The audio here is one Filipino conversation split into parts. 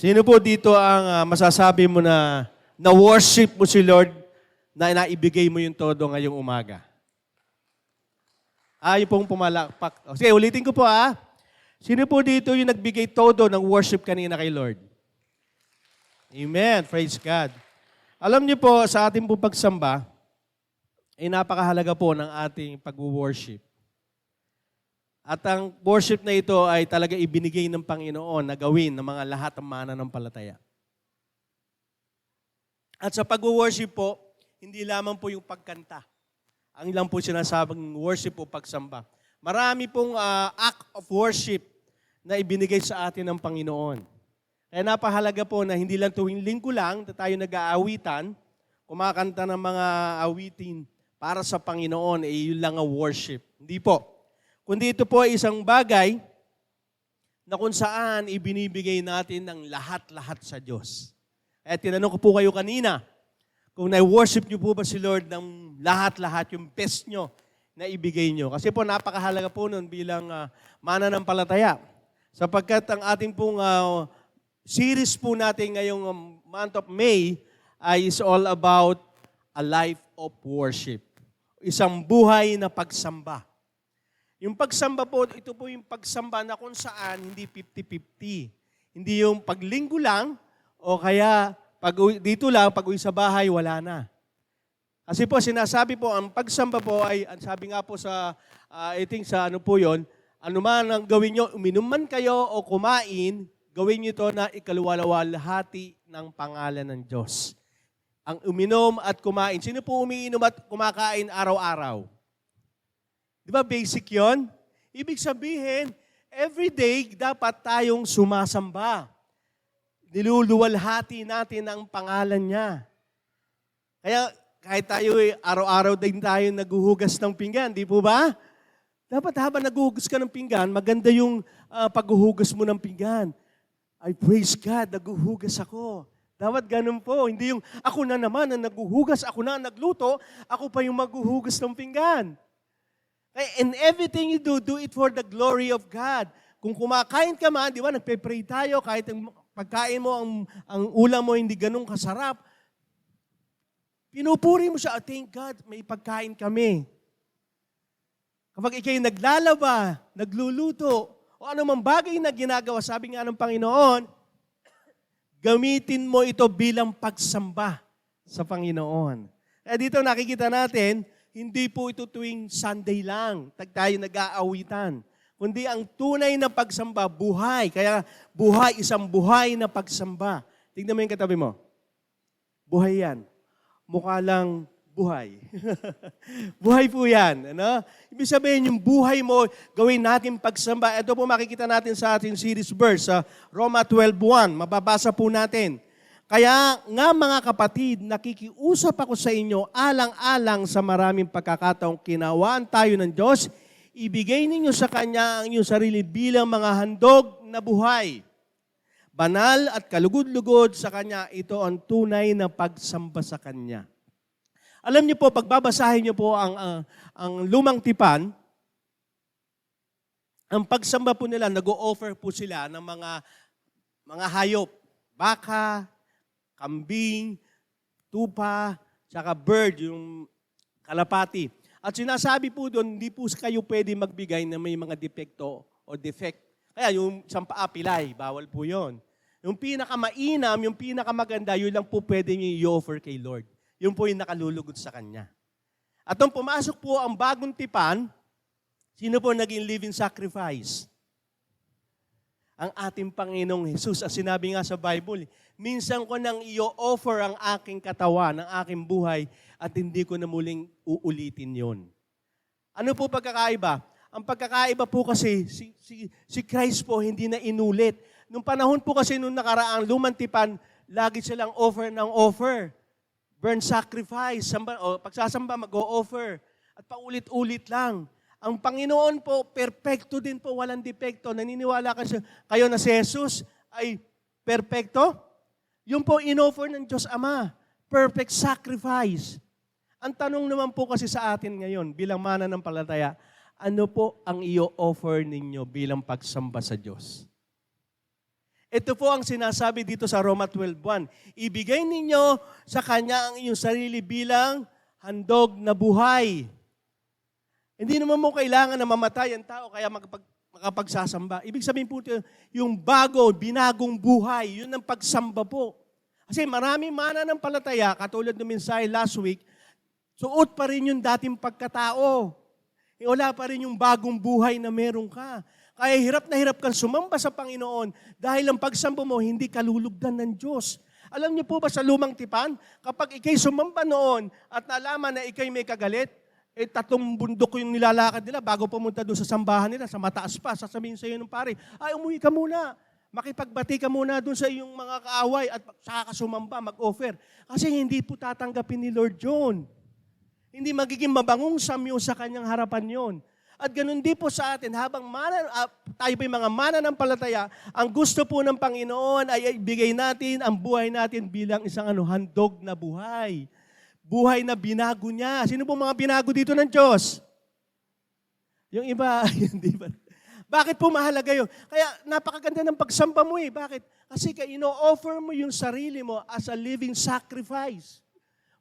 Sino po dito ang masasabi mo na worship mo si Lord na naibigay mo yung todo ngayong umaga? Yung pong pumalakpak. Sige, ulitin ko po Sino po dito yung nagbigay todo ng worship kanina kay Lord? Amen. Praise God. Alam niyo po, sa ating pong pagsamba, ay napakahalaga po ng ating pag-worship. At ang worship na ito ay talaga ibinigay ng Panginoon na gawin ng mga lahat ng mananampalataya. At sa pag-worship po, hindi lamang po yung pagkanta. Ang lang po sinasabing worship o pagsamba. Marami pong act of worship na ibinigay sa atin ng Panginoon. Kaya napahalaga po na hindi lang tuwing linggo lang na tayo nag-aawitan, kumakanta ng mga awitin para sa Panginoon, yun lang ang worship. Hindi po. Kundi ito po ay isang bagay na kung saan ibinibigay natin ng lahat-lahat sa Diyos. Kaya tinanong ko po kayo kanina, kung na-worship niyo po ba si Lord ng lahat-lahat, yung best nyo na ibigay nyo. Kasi po napakahalaga po nun bilang mananampalataya. Sapagkat ang ating pong series po natin ngayong month of May is all about a life of worship. Isang buhay na pagsamba. Yung pagsamba po, ito po yung pagsamba na kung saan hindi 50-50. Hindi yung paglinggo lang o kaya dito lang, pag-uwi sa bahay, wala na. Kasi po, sinasabi po, ang pagsamba po ay, sabi nga po sa, I think sa ano po yun, ano man ang gawin nyo, uminom man kayo o kumain, gawin nyo ito na ikaluwalhati ng pangalan ng Diyos. Ang uminom at kumain. Sino po umiinom at kumakain araw-araw? Di ba basic yon? Ibig sabihin, every day dapat tayong sumasamba. Niluluwalhati natin ang pangalan niya. Kaya kahit tayo araw-araw din tayo naghuhugas ng pinggan, di po ba? Dapat habang naghuhugas ka ng pinggan, maganda yung paghuhugas mo ng pinggan. I praise God, naghuhugas ako. Dapat ganun po. Hindi yung ako na naman ang naghuhugas, ako na ang nagluto, ako pa yung maghuhugas ng pinggan. And everything you do, do it for the glory of God. Kung kumakain ka man, di ba, nagpe-pray tayo, kahit ang pagkain mo, ang ulam mo hindi ganun kasarap, pinupuri mo siya, thank God, may pagkain kami. Kapag ikay naglalaba, nagluluto, o anumang bagay na ginagawa, sabi nga ng Panginoon, gamitin mo ito bilang pagsamba sa Panginoon. Kaya dito nakikita natin, hindi po ito tuwing Sunday lang, tayo nag-aawitan. Kundi ang tunay na pagsamba, buhay. Kaya buhay, isang buhay na pagsamba. Tignan mo yung katabi mo. Buhay yan. Mukha lang buhay. Buhay po yan. Ano? Ibig sabihin, yung buhay mo, gawin natin pagsamba. Ito po makikita natin sa ating series verse, sa Roma 12:1. Mababasa po natin. Kaya nga mga kapatid, nakikiusap ako sa inyo alang-alang sa maraming pagkakataong kinawaan tayo ng Diyos, ibigay ninyo sa Kanya ang inyong sarili bilang mga handog na buhay. Banal at kalugod-lugod sa Kanya, ito ang tunay na pagsamba sa Kanya. Alam niyo po, pagbabasahin niyo po ang lumang tipan, ang pagsamba po nila, nag-o-offer po sila ng mga hayop, baka, kambing, tupa, saka bird, yung kalapati. At sinasabi po doon, hindi po kayo pwede magbigay na may mga depekto o defect. Kaya yung sampaa, pilay, bawal po yon. Yung pinakamainam, yung pinakamaganda, yun lang po pwede nyo i-offer kay Lord. Yun po yung nakalulugod sa Kanya. At nung pumasok po ang bagong tipan, sino po naging living sacrifice? Ang ating Panginoong Jesus. As sinabi nga sa Bible, minsan ko nang i-offer ang aking katawan, ang aking buhay, at hindi ko na muling uulitin yon. Ano po pagkakaiba? Ang pagkakaiba po kasi, si Christ po hindi na inulit. Nung panahon po kasi nung nakaraang lumang tipan, lagi silang offer ng offer. Burn sacrifice, pagsasamba mag-o-offer. At paulit-ulit lang. Ang Panginoon po, perpekto din po, walang depekto. Naniniwala kayo na si Jesus ay perpekto? Yung po in-offer ng Diyos Ama, perfect sacrifice. Ang tanong naman po kasi sa atin ngayon, bilang mananampalataya, ano po ang i-offer ninyo bilang pagsamba sa Diyos? Ito po ang sinasabi dito sa Roma 12:1. Ibigay ninyo sa Kanya ang inyong sarili bilang handog na buhay. Hindi naman mo kailangan na mamatay ang tao kaya makapagsasamba. Ibig sabihin po ito, yung bago, binagong buhay, yun ang pagsamba po. Kasi maraming mananampalataya, katulad ng mensahe last week, suot pa rin yung dating pagkatao. Wala pa rin yung bagong buhay na meron ka. Kaya hirap na hirap kang sumamba sa Panginoon dahil ang pagsamba mo hindi kalulugdan ng Diyos. Alam niyo po ba sa lumang tipan, kapag ikay sumamba noon at nalaman na ikay may kagalit, 3 bundok yung nilalakad nila bago pumunta doon sa sambahan nila, sa mataas pa, sasabihin sa iyo ng pare, ay umuwi ka muna, makipagbati ka muna doon sa iyong mga kaaway at saka ka sumamba, mag-offer. Kasi hindi po tatanggapin ni Lord John. Hindi magiging mabangong samyo sa kanyang harapan yon. At ganun din po sa atin, habang tayo po yung mga mananampalataya, ang gusto po ng Panginoon ay ibigay natin ang buhay natin bilang isang handog na buhay. Buhay na binago niya. Sino po mga binago dito ng Diyos? Yung iba, hindi ba? Bakit po mahalaga yun? Kaya napakaganda ng pagsamba mo eh. Bakit? Kasi ino-offer mo yung sarili mo as a living sacrifice.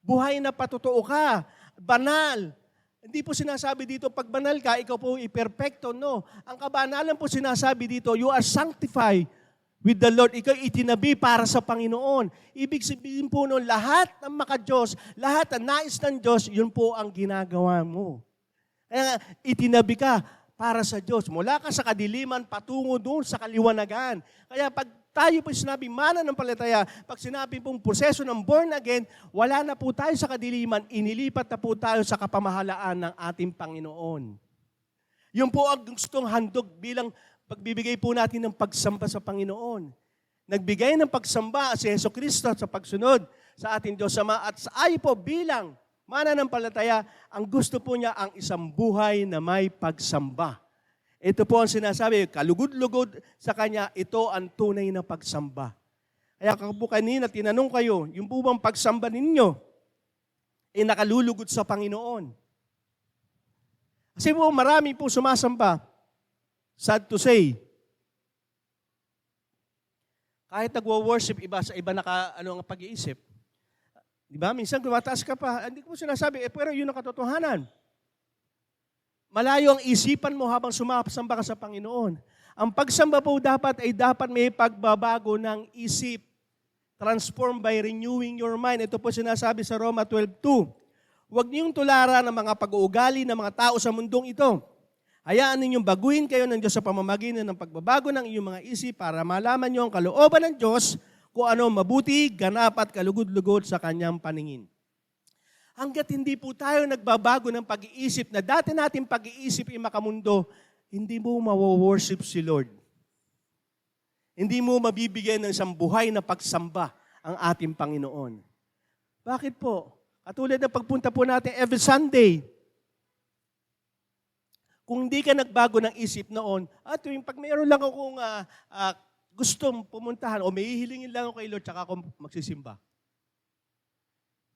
Buhay na patotoo ka. Banal. Hindi po sinasabi dito, pag banal ka, ikaw po iperpekto. No. Ang kabanalan po sinasabi dito, you are sanctified with the Lord. Ikaw itinabi para sa Panginoon. Ibig sabihin po no, lahat ng maka-Diyos, lahat ng nais ng Diyos, yun po ang ginagawa mo. Kaya itinabi ka para sa Diyos. Mula ka sa kadiliman, patungo doon sa kaliwanagan. Kaya pag tayo po sinabi, mananampalataya, pag sinabi pong proseso ng born again, wala na po tayo sa kadiliman, inilipat na po tayo sa kapamahalaan ng ating Panginoon. Yun po ang gustong handog bilang pagbibigay po natin ng pagsamba sa Panginoon. Nagbigay ng pagsamba si Jesucristo sa pagsunod sa ating Diyos Ama at sa ay po bilang mananampalataya, ang gusto po niya ang isang buhay na may pagsamba. Ito po ang sinasabi, kalugod-lugod sa Kanya, ito ang tunay na pagsamba. Kaya po kanina, tinanong kayo, yung po bang pagsamba ninyo, nakalulugod sa Panginoon. Kasi po marami po sumasamba, sad to say, kahit nagwo-worship iba sa iba ang pag-iisip. Di ba? Minsan kumataas ka pa, hindi ko sinasabi, pero yun ang katotohanan. Malayo ang isipan mo habang sumasamba ka sa Panginoon. Ang pagsamba po dapat may pagbabago ng isip. Transformed by renewing your mind. Ito po sinasabi sa Roma 12:2. Huwag niyong tularan ang mga pag-uugali ng mga tao sa mundong ito. Hayaan ninyong baguhin kayo ng Diyos sa pamamagitan ng pagbabago ng iyong mga isip para malaman niyo ang kalooban ng Diyos kung ano mabuti, ganap at kalugod-lugod sa Kanyang paningin. Hanggat hindi po tayo nagbabago ng pag-iisip na dati natin pag-iisip ay makamundo, hindi mo mawo-worship si Lord. Hindi mo mabibigyan ng isang buhay na pagsamba ang ating Panginoon. Bakit po? Katulad ng pagpunta po natin every Sunday. Kung hindi ka nagbago ng isip noon, pag mayroon lang akong gustong pumuntahan o may hihilingin lang ako kay Lord, tsaka ako magsisimba.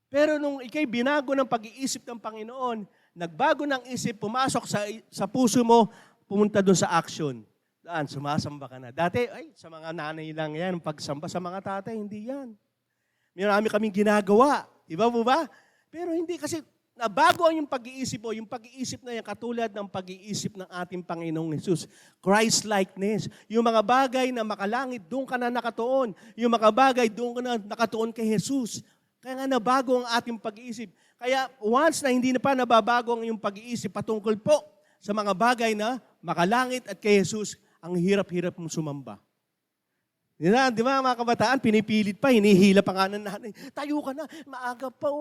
Pero nung ikay binago ng pag-iisip ng Panginoon, nagbago ng isip, pumasok sa puso mo, pumunta doon sa action. Daan, sumasamba ka na. Dati, sa mga nanay lang yan, pagsamba sa mga tatay, hindi yan. Marami kaming ginagawa. Iba po ba? Pero hindi kasi, nabago ang yung pag-iisip mo. Yung pag-iisip na yan, katulad ng pag-iisip ng ating Panginoong Jesus. Christ-likeness. Yung mga bagay na makalangit, doon ka na nakatuon. Yung mga bagay, doon ka na nakatuon kay Jesus. Kaya nga nabago ang ating pag-iisip. Kaya once na hindi na pa nababago ang iyong pag-iisip patungkol po sa mga bagay na makalangit at kay Jesus, ang hirap-hirap mong sumamba. Di ba mga kabataan, pinipilit pa, hinihila pa nga ng nanay. Tayo ka na, maaga pa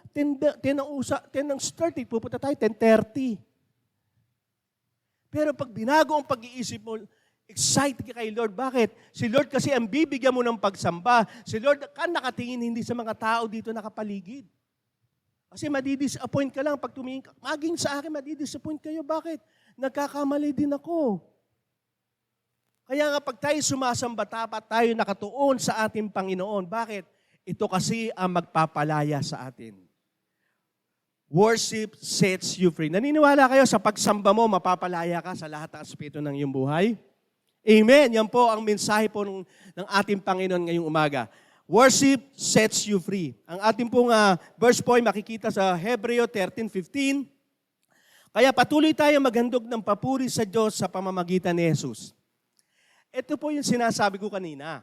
10 ng start, pupunta tayo 10:30. Pero pag binago ang pag-iisip mo, excited ka kay Lord. Bakit? Si Lord kasi ang bibigyan mo ng pagsamba. Si Lord ka nakatingin hindi sa mga tao dito nakapaligid. Kasi madidisappoint ka lang pag tumingin ka. Maging sa akin, madidisappoint kayo. Bakit? Nagkakamali din ako. Kaya nga pag tayo sumasamba, dapat tayo nakatuon sa ating Panginoon. Bakit? Ito kasi ang magpapalaya sa atin. Worship sets you free. Naniniwala kayo sa pagsamba mo, mapapalaya ka sa lahat ng aspeto ng iyong buhay? Amen. Yan po ang mensahe po ng ating Panginoon ngayong umaga. Worship sets you free. Ang ating pong verse po ay makikita sa Hebreo 13:15. Kaya patuloy tayo maghandog ng papuri sa Diyos sa pamamagitan ni Jesus. Ito po yung sinasabi ko kanina.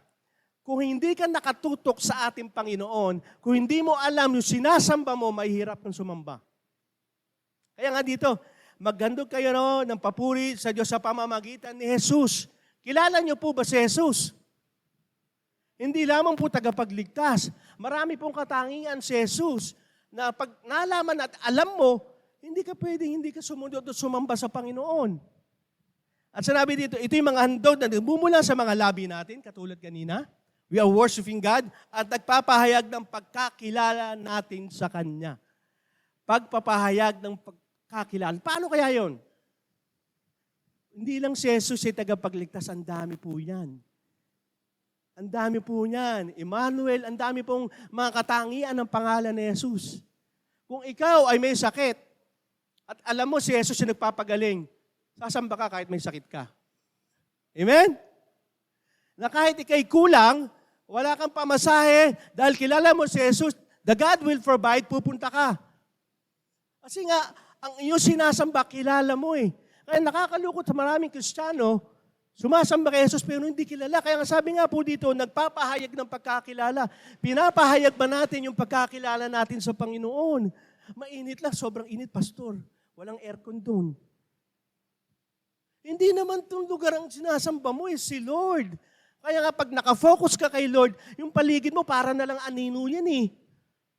Kung hindi ka nakatutok sa ating Panginoon, kung hindi mo alam yung sinasamba mo, mahihirap kang sumamba. Kaya nga dito, maghandog kayo ng papuri sa Diyos sa pamamagitan ni Jesus. Kilala niyo po ba si Jesus? Hindi lamang po tagapagligtas. Marami pong katangian si Jesus na pag nalaman at alam mo, hindi ka pwedeng hindi ka sumunod o sumamba sa Panginoon. At sinabi dito, ito yung mga handog na bumula sa mga labi natin, katulad kanina. We are worshiping God at nagpapahayag ng pagkakilala natin sa Kanya. Pagpapahayag ng pagkakilala. Paano kaya yon? Hindi lang si Jesus ay tagapagligtas, ang dami po yan. Ang dami po niyan. Emmanuel, ang dami pong mga katangian ng pangalan ni Jesus. Kung ikaw ay may sakit at alam mo si Jesus yung nagpapagaling, sasamba ka kahit may sakit ka. Amen? Na kahit ikay kulang, wala kang pamasahe, dahil kilala mo si Jesus, the God will provide, pupunta ka. Kasi nga, ang iyong sinasamba, kilala mo eh. Kaya nakakalukot sa maraming Kristiyano, sumasamba kay Jesus pero hindi kilala. Kaya nga sabi nga po dito, nagpapahayag ng pagkakilala. Pinapahayag ba natin yung pagkakilala natin sa Panginoon? Mainit lang, sobrang init, pastor. Walang aircon doon. Hindi naman itong lugar ang sinasamba mo, si Lord. Kaya nga pag nakafocus ka kay Lord, yung paligid mo para na lang anino yan eh.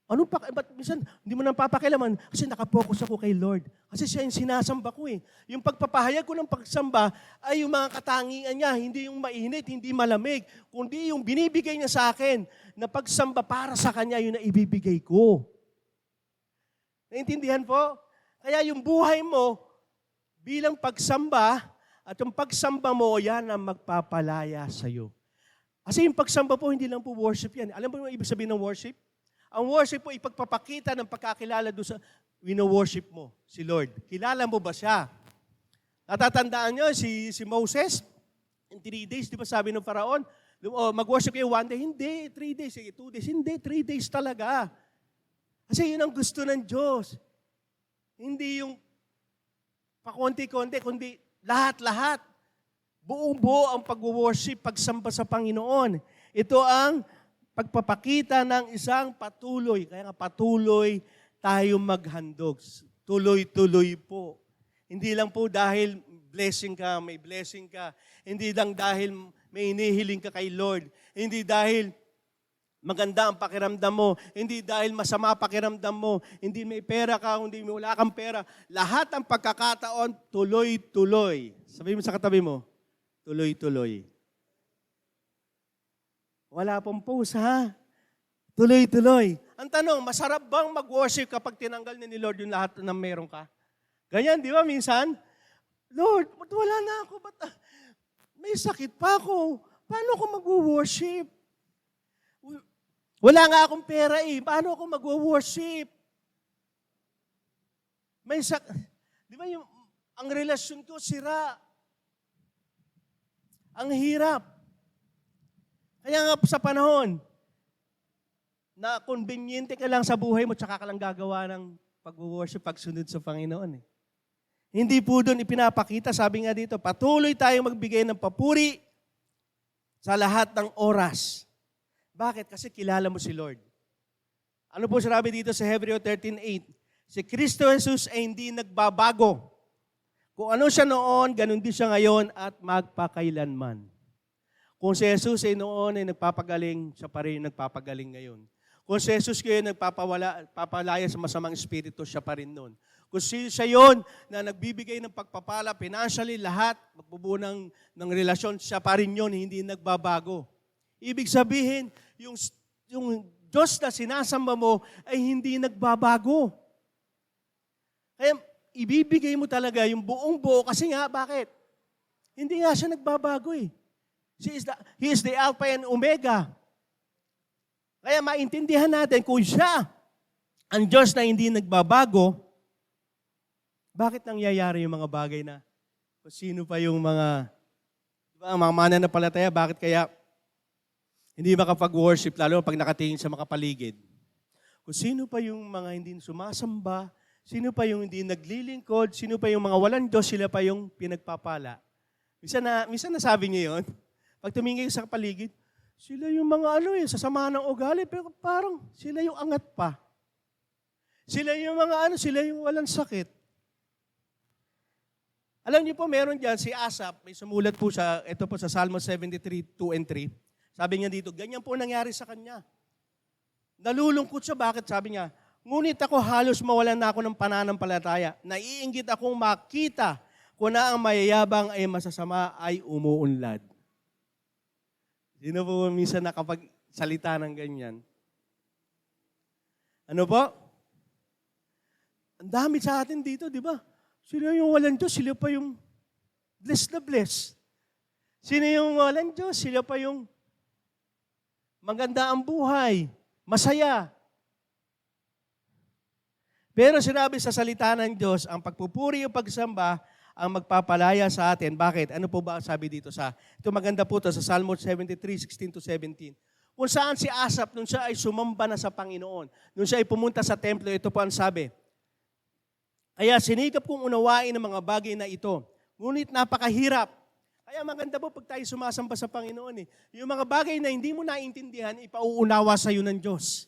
Ba't minsan hindi mo nang papakilaman? Kasi nakafocus ako kay Lord. Kasi siya yung sinasamba ko eh. Yung pagpapahayag ko ng pagsamba ay yung mga katangian niya, hindi yung mainit, hindi malamig, kundi yung binibigay niya sa akin na pagsamba para sa Kanya, yun na ibibigay ko. Naintindihan po? Kaya yung buhay mo bilang pagsamba, at yung pagsamba mo, yan ang magpapalaya sa iyo. Kasi yung pagsamba po, hindi lang po worship yan. Alam mo yung ibig sabihin ng worship? Ang worship po, ipagpapakita ng pagkakilala doon sa wino-worship mo, si Lord. Kilala mo ba siya? Natatandaan nyo, si Moses, in 3 days, di ba sabi ng Faraon, mag-worship kayo 1 day? Hindi, 3 days. 2 days, hindi, 3 days talaga. Kasi yun ang gusto ng Diyos. Hindi yung pakonti-konti, kundi lahat-lahat. Buong-buo ang pag-worship, pagsamba sa Panginoon. Ito ang pagpapakita ng isang patuloy. Kaya nga patuloy tayo maghandog. Tuloy-tuloy po. Hindi lang po dahil blessing ka, may blessing ka. Hindi lang dahil may inihiling ka kay Lord. Hindi dahil maganda ang pakiramdam mo. Hindi dahil masama pakiramdam mo. Hindi may pera ka, hindi wala kang pera. Lahat ng pagkakataon, tuloy-tuloy. Sabihin mo sa katabi mo, tuloy-tuloy. Wala pong pause, ha? Tuloy-tuloy. Ang tanong, masarap bang mag-worship kapag tinanggal ni Lord yung lahat ng meron ka? Ganyan, di ba minsan? Lord, wala na ako. May sakit pa ako. Paano ako mag-worship? Wala nga akong pera eh. Paano ako mag-worship? Di ba ang relasyon ko sira. Ang hirap. Kaya nga sa panahon na conveniente ka lang sa buhay mo, tsaka ka lang gagawa ng pag-worship, pagsunod sa Panginoon eh. Hindi po doon ipinapakita, sabi nga dito, patuloy tayong magbigay ng papuri sa lahat ng oras. Bakit? Kasi kilala mo si Lord. Ano po sinabi dito sa Hebreo 13:8? Si Kristo Jesus ay hindi nagbabago. Kung ano siya noon, ganun din siya ngayon at magpakailanman. Kung si Jesus ay noon ay nagpapagaling, siya pa rin nagpapagaling ngayon. Kung si Jesus kayo papalaya sa masamang espiritu, siya pa rin noon. Kung siya yun na nagbibigay ng pagpapala, financially, lahat, magbubuo ng relasyon, siya pa rin yun, hindi nagbabago. Ibig sabihin, yung Diyos na sinasamba mo ay hindi nagbabago. Kaya ibibigay mo talaga yung buong buo kasi nga, bakit? Hindi nga siya nagbabago eh. He is the Alpha and Omega. Kaya maintindihan natin kung siya ang Diyos na hindi nagbabago, bakit nangyayari yung mga bagay na kung sino pa yung mga Diba, ang mga mananampalataya, bakit kaya hindi makapag-worship, lalo pag nakatingin sa makapaligid? Kung sino pa yung mga hindi sumasamba, sino pa yung hindi naglilingkod, sino pa yung mga walang Diyos, sila pa yung pinagpapala. Minsan nasabi niyo yun. Pag tumingin sa paligid, sila yung mga sasama ng ugali, pero parang sila yung angat pa. Sila yung mga sila yung walang sakit. Alam niyo po, meron dyan si Asaph, may sumulat po siya, ito po sa Psalm 73, 2 and 3. Sabi niya dito, ganyan po nangyari sa kanya. Nalulungkot siya, bakit? Sabi niya, ngunit ako halos mawalan na ako ng pananampalataya. Naiinggit akong makita kung na ang mayayabang ay masasama ay umuunlad. Sino po minsan nakapagsalita ng ganyan? Ano po? Ang dami sa atin dito, di ba? Sino yung walang Diyos? Sila pa yung blessed na blessed. Sino yung walang Diyos? Sila pa yung maganda ang buhay, masaya. Pero sinabi sa salita ng Diyos, ang pagpupuri o pagsamba ang magpapalaya sa atin. Bakit? Ano po ba sabi dito ito maganda po to sa Psalm 73, 16-17. Kung saan si Asaph, nung siya ay sumamba na sa Panginoon, nung siya ay pumunta sa templo, ito po ang sabi. Kaya sinikap kong unawain ang mga bagay na ito. Ngunit napakahirap. Kaya maganda po pag tayo sumasamba sa Panginoon. Yung mga bagay na hindi mo naintindihan, ipauunawa sa iyo ng Diyos.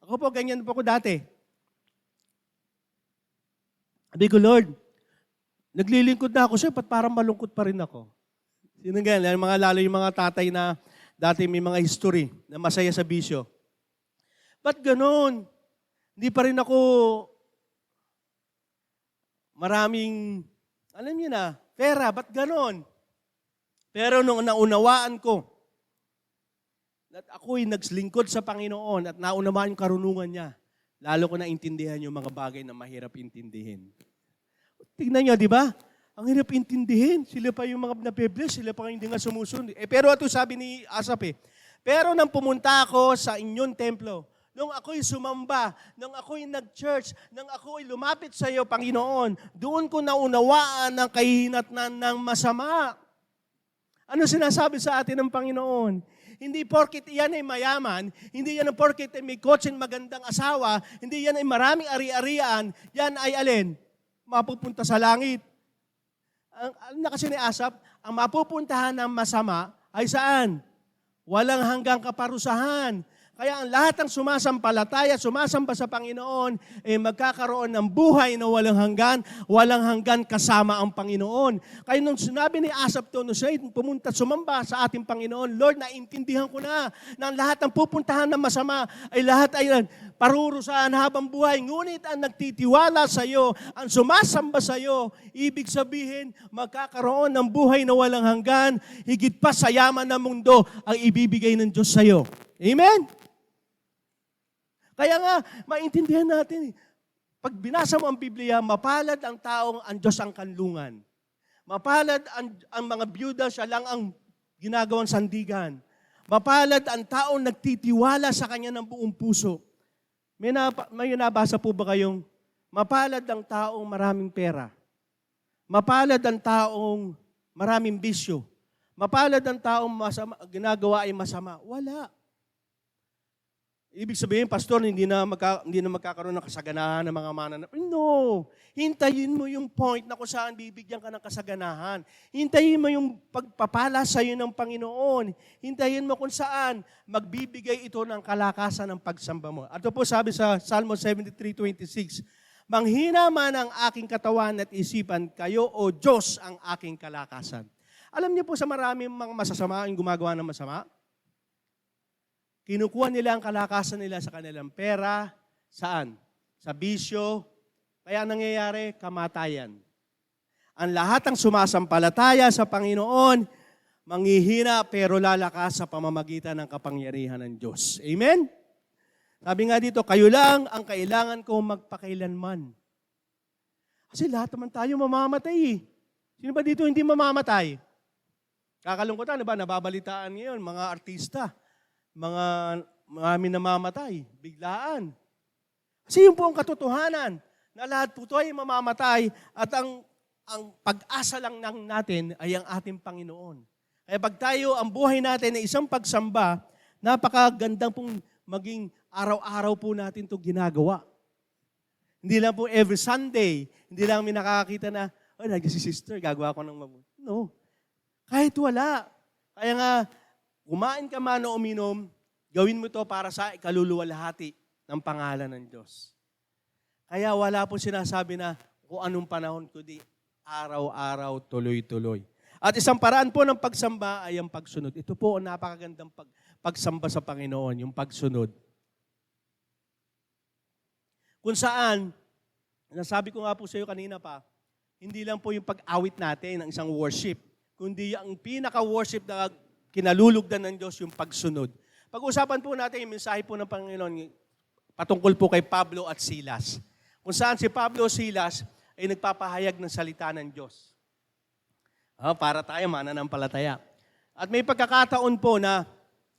Ako po, ganyan po ako dati. Sabi ko, Lord, naglilingkod na ako sa'yo, ba't parang malungkot pa rin ako? Sino ganyan? Lalo yung mga tatay na dati may mga history na masaya sa bisyo. Ba't ganun? Hindi pa rin ako maraming, alam niyo na, pera, ba't ganun? Pero nung naunawaan ko, at ako'y naglingkod sa Panginoon at naunawaan yung karunungan niya, lalo ko naintindihan yung mga bagay na mahirap intindihin. Tignan niyo, di ba? Ang hirap intindihin. Sila pa yung mga nape-bless, sila pa hindi nga sumusunod. Pero ito sabi ni Asaph pero nang pumunta ako sa inyong templo, nung ako'y sumamba, nung ako'y nag-church, nung ako'y lumapit sa iyo, Panginoon, doon ko naunawaan ang kahihinatnan ng masama. Ano sinasabi sa atin ng Panginoon? Hindi porkit iyan ay mayaman, hindi yan porkit ay may kotseng magandang asawa, hindi yan ay maraming ari-arian, yan ay alin? Mapupunta sa langit. Ang na kasi ni Asaph, ang mapupuntahan ng masama ay saan? Walang hanggang kaparusahan. Kaya ang lahat ng sumasampalataya, sumasamba sa Panginoon, magkakaroon ng buhay na walang hanggan kasama ang Panginoon. Kaya nung sinabi ni Asaph to, nung siya pumunta, sumamba sa ating Panginoon, Lord, naintindihan ko na ang lahat ng pupuntahan ng masama ay lahat ay parurusahan habang buhay. Ngunit ang nagtitiwala sa iyo, ang sumasamba sa iyo, ibig sabihin, magkakaroon ng buhay na walang hanggan, higit pa sa yaman ng mundo ang ibibigay ng Diyos sa iyo. Amen? Kaya nga, maintindihan natin, pag binasa mo ang Biblia, mapalad ang taong ang Diyos ang kanlungan. Mapalad ang mga byuda, siya lang ang ginagawang sandigan. Mapalad ang taong nagtitiwala sa Kanya ng buong puso. May nabasa po ba kayong, mapalad ang taong maraming pera. Mapalad ang taong maraming bisyo. Mapalad ang taong ginagawa ay masama. Wala. Ibig sabihin, pastor, hindi na magkakaroon ng kasaganahan ng mga mananap. No. Hintayin mo yung point na kung saan bibigyan ka ng kasaganahan. Hintayin mo yung pagpapala sa iyo ng Panginoon. Hintayin mo kung saan magbibigay ito ng kalakasan ng pagsamba mo. At ito po sabi sa Psalm 73:26, manghina man ang aking katawan at isipan, kayo o Diyos ang aking kalakasan. Alam niyo po sa maraming mga masasama yung gumagawa ng masama, kinukuha nila ang kalakasan nila sa kanilang pera. Saan? Sa bisyo. Kaya nangyayari, kamatayan. Ang lahat ng sumasampalataya sa Panginoon, manghihina pero lalakas sa pamamagitan ng kapangyarihan ng Diyos. Amen? Sabi nga dito, kayo lang ang kailangan ko magpakailanman. Kasi lahat naman tayo mamamatay. Sino ba dito hindi mamamatay? Kakalungkutan, diba? Nababalitaan ngayon, mga artista. Mga namamatay, biglaan. Kasi yun po ang katotohanan, na lahat po ito ay mamamatay at ang ang pag-asa lang natin ay ang ating Panginoon. Kaya pag tayo, ang buhay natin ay isang pagsamba, napakagandang pong maging araw-araw po natin ito ginagawa. Hindi lang po every Sunday, hindi lang may nakakakita na, si sister, gagawa ko ng mabuti. No. Kahit wala. Kaya nga, kumain ka man o uminom, gawin mo ito para sa ikaluluwalhati ng pangalan ng Diyos. Kaya wala po sinasabi na kung anong panahon, kundi araw-araw, tuloy-tuloy. At isang paraan po ng pagsamba ay ang pagsunod. Ito po ang napakagandang pagsamba sa Panginoon, yung pagsunod. Kung saan, nasabi ko nga po sa iyo kanina pa, hindi lang po yung pag-awit natin ng isang worship, kundi ang pinaka-worship na kinalulugdan ng Diyos, yung pagsunod. Pag-usapan po natin yung mensahe po ng Panginoon patungkol po kay Pablo at Silas. Kung saan si Pablo at Silas ay nagpapahayag ng salita ng Diyos. Para tayo mananampalataya. At may pagkakataon po na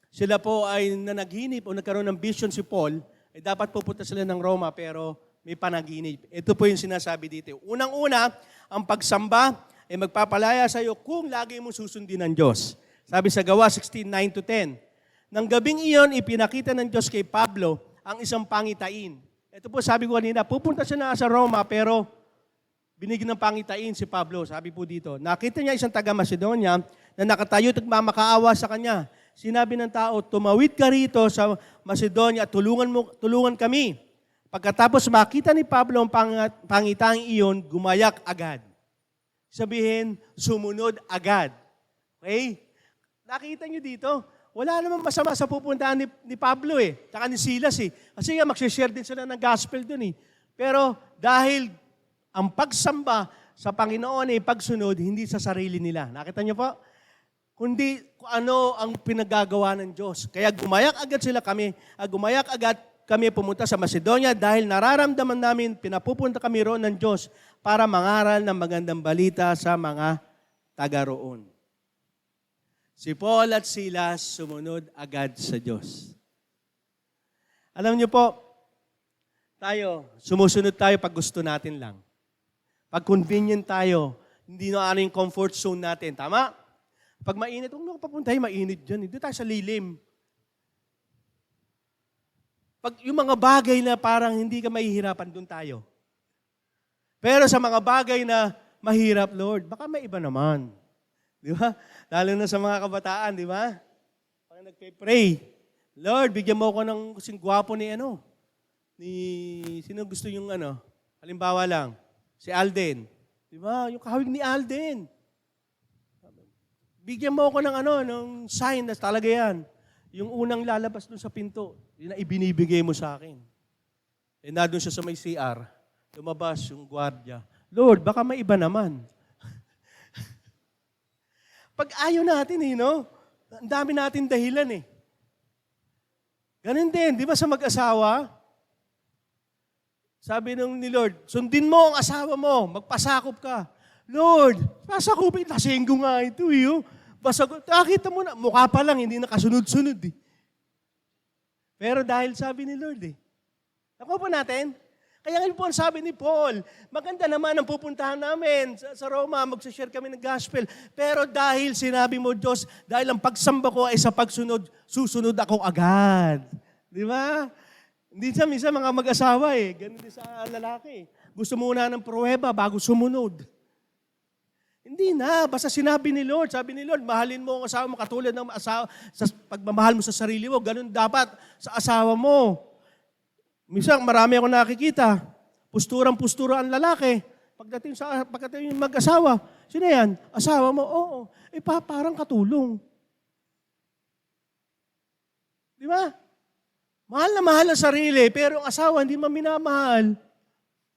sila po ay nanaghinip o nagkaroon ng vision si Paul, ay dapat pupunta sila ng Roma pero may panaginip. Ito po yung sinasabi dito. Unang-una, ang pagsamba ay magpapalaya sa iyo kung lagi mo susundin ng Diyos. Sabi sa Gawa 16:9-10. Nang gabing iyon, ipinakita ng Diyos kay Pablo ang isang pangitain. Ito po sabi ko kanina, pupunta siya na sa Roma pero binigyan ng pangitain si Pablo. Sabi po dito, nakita niya isang taga-Macedonia na nakatayo at mamakaawa sa kanya. Sinabi ng tao, tumawid ka rito sa Macedonia at tulungan kami. Pagkatapos makita ni Pablo ang pangitang iyon, gumayak agad. Sabihin, sumunod agad. Okay? Nakita niyo dito, wala namang masama sa pupuntahan ni Pablo tsaka ni Silas Kasi nga magsishare din sila ng gospel dun Pero dahil ang pagsamba sa Panginoon ay pagsunod, hindi sa sarili nila. Nakita niyo po? Kundi kung ano ang pinagagawa ng Diyos. Kaya gumayak agad kami pumunta sa Macedonia dahil nararamdaman namin pinapupunta kami roon ng Diyos para mangaral ng magandang balita sa mga taga roon. Si Paul at Silas sumunod agad sa Diyos. Alam niyo po, sumusunod tayo pag gusto natin lang. Pag convenient tayo, hindi na ano yung comfort zone natin. Tama? Pag mainit, huwag mo papuntahin, mainit dyan. Dito tayo sa lilim. Pag yung mga bagay na parang hindi ka mahihirapan, doon tayo. Pero sa mga bagay na mahirap, Lord, baka may iba naman. Di ba? Lalo na sa mga kabataan, di ba? Pag nagpe-pray, Lord, bigyan mo ako ng kasing gwapo sino gusto yung halimbawa lang, si Alden. Di ba? Yung kahawig ni Alden. Bigyan mo ako ng sign na talaga yan. Yung unang lalabas dun sa pinto, yun na ibinibigay mo sa akin. Na doon siya sa may CR, lumabas yung gwardiya. Lord, baka may iba naman. Pag ayaw natin, ang dami natin dahilan Ganun din, di ba sa mag-asawa? Sabi ni Lord, sundin mo ang asawa mo, magpasakop ka. Lord, pasakopin, lasenggo nga ito Nakita mo na, mukha pa lang, hindi nakasunod-sunod Pero dahil sabi ni Lord Nakuha po natin? Kaya ngayon po ang sabi ni Paul, maganda naman ang pupuntahan namin sa Roma, magsashare kami ng gospel. Pero dahil sinabi mo, Diyos, dahil ang pagsamba ko ay sa pagsunod, susunod ako agad. Di ba? Hindi minsan mga mag-asawa Ganun din sa lalaki. Gusto muna ng pruweba bago sumunod. Hindi na. Basta sinabi ni Lord, sabi ni Lord, mahalin mo ang asawa mo katulad ng asawa, sa pagmamahal mo sa sarili mo. Ganun dapat sa asawa mo. Minsan, marami ako nakikita. Pusturang-pustura ang lalaki. Pagdating yung mag-asawa, sino yan? Asawa mo? Oo. Parang katulong. Di ba? Mahal na mahal ang sarili, pero ang asawa hindi man minamahal.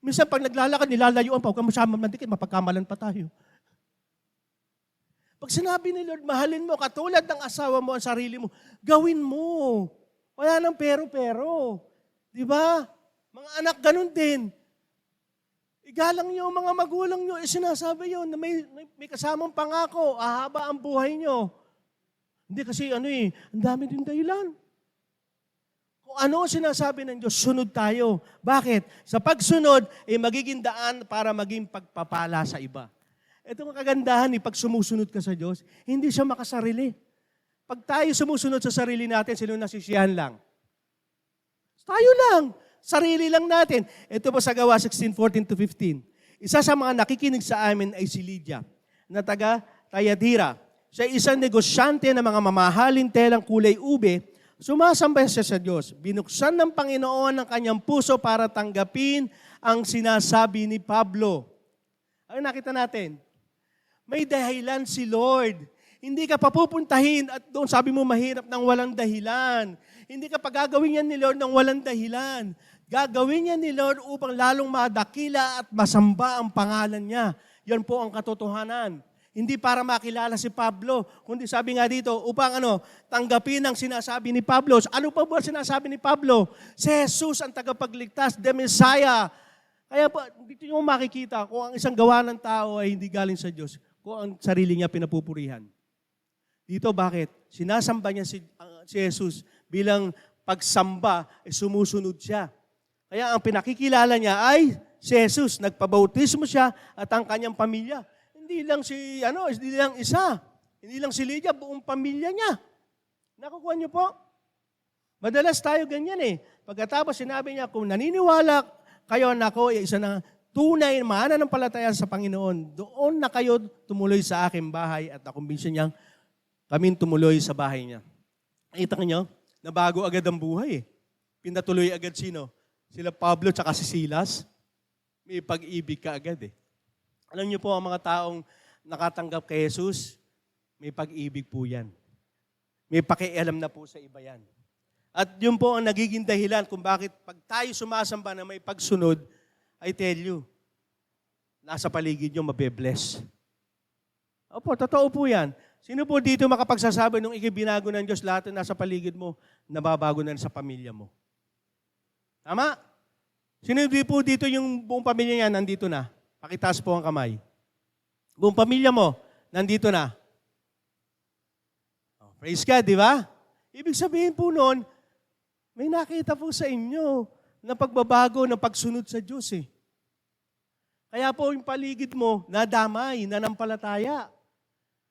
Minsan, pag naglalakad, nilalayuan pa, huwag kang masama mandikit, mapagkamalan pa tayo. Pag sinabi ni Lord, mahalin mo, katulad ng asawa mo ang sarili mo, gawin mo. Wala nang pero-pero. Di ba? Mga anak, ganun din. Igalang nyo, mga magulang nyo, sinasabi yun na may kasamang pangako, ahaba ang buhay nyo. Hindi kasi ang dami din dahilan. Kung ano ang sinasabi ng Diyos, sunod tayo. Bakit? Sa pagsunod, magiging daan para maging pagpapala sa iba. Ito ang kagandahan pag sumusunod ka sa Diyos, hindi siya makasarili. Pag tayo sumusunod sa sarili natin, sino nasisiyahan lang? Tayo lang. Sarili lang natin. Ito po sa Gawa 16:14-15. Isa sa mga nakikinig sa amin ay si Lydia, na taga Thyatira. Siya ay isang negosyante ng mga mamahaling telang kulay ube. Sumasamba siya sa Diyos. Binuksan ng Panginoon ang kanyang puso para tanggapin ang sinasabi ni Pablo. Ano nakita natin? May dahilan si Lord. Hindi ka papupuntahin at doon sabi mo mahirap nang walang dahilan. Hindi ka pagagawin yan ni Lord nang walang dahilan. Gagawin yan ni Lord upang lalong madakila at masamba ang pangalan niya. Yan po ang katotohanan. Hindi para makilala si Pablo, kundi sabi nga dito, upang tanggapin ang sinasabi ni Pablo. Ano pa ba sinasabi ni Pablo? Si Jesus ang tagapagligtas, the Messiah. Kaya po, dito nyo makikita kung ang isang gawa ng tao ay hindi galing sa Diyos, kung ang sarili niya pinapupurihan. Dito bakit? Sinasamba niya si Jesus bilang pagsamba, sumusunod siya. Kaya ang pinakikilala niya ay si Jesus. Nagpabautismo siya at ang kanyang pamilya. Hindi lang hindi lang isa. Hindi lang si Lydia, buong pamilya niya. Nakukuha niyo po? Madalas tayo ganyan Pagkatapos sinabi niya, kung naniniwala kayo na ako ay isa na tunay, mananampalataya sa Panginoon, doon na kayo tumuloy sa aking bahay at nakumbinsin niyang kaming tumuloy sa bahay niya. Nakita niyo, nabago agad ang buhay Pinatuloy agad sino? Sila Pablo tsaka si Silas. May pag-ibig ka agad Alam niyo po, ang mga taong nakatanggap kay Jesus, may pag-ibig po yan. May pakialam na po sa iba yan. At yun po ang nagiging dahilan kung bakit pag tayo sumasamba na may pagsunod, I tell you, nasa paligid nyo mabe-bless. Opo, totoo po yan. Sino po dito makapagsasabi nung ikibinago ng Diyos lahat na nasa paligid mo, nababago na sa pamilya mo? Tama? Sino po dito yung buong pamilya niya nandito na? Pakitaas po ang kamay. Buong pamilya mo, nandito na. Oh, praise God, di ba? Ibig sabihin po noon, may nakita po sa inyo na pagbabago, na pagsunod sa Diyos Kaya po yung paligid mo, nadamay, nanampalataya.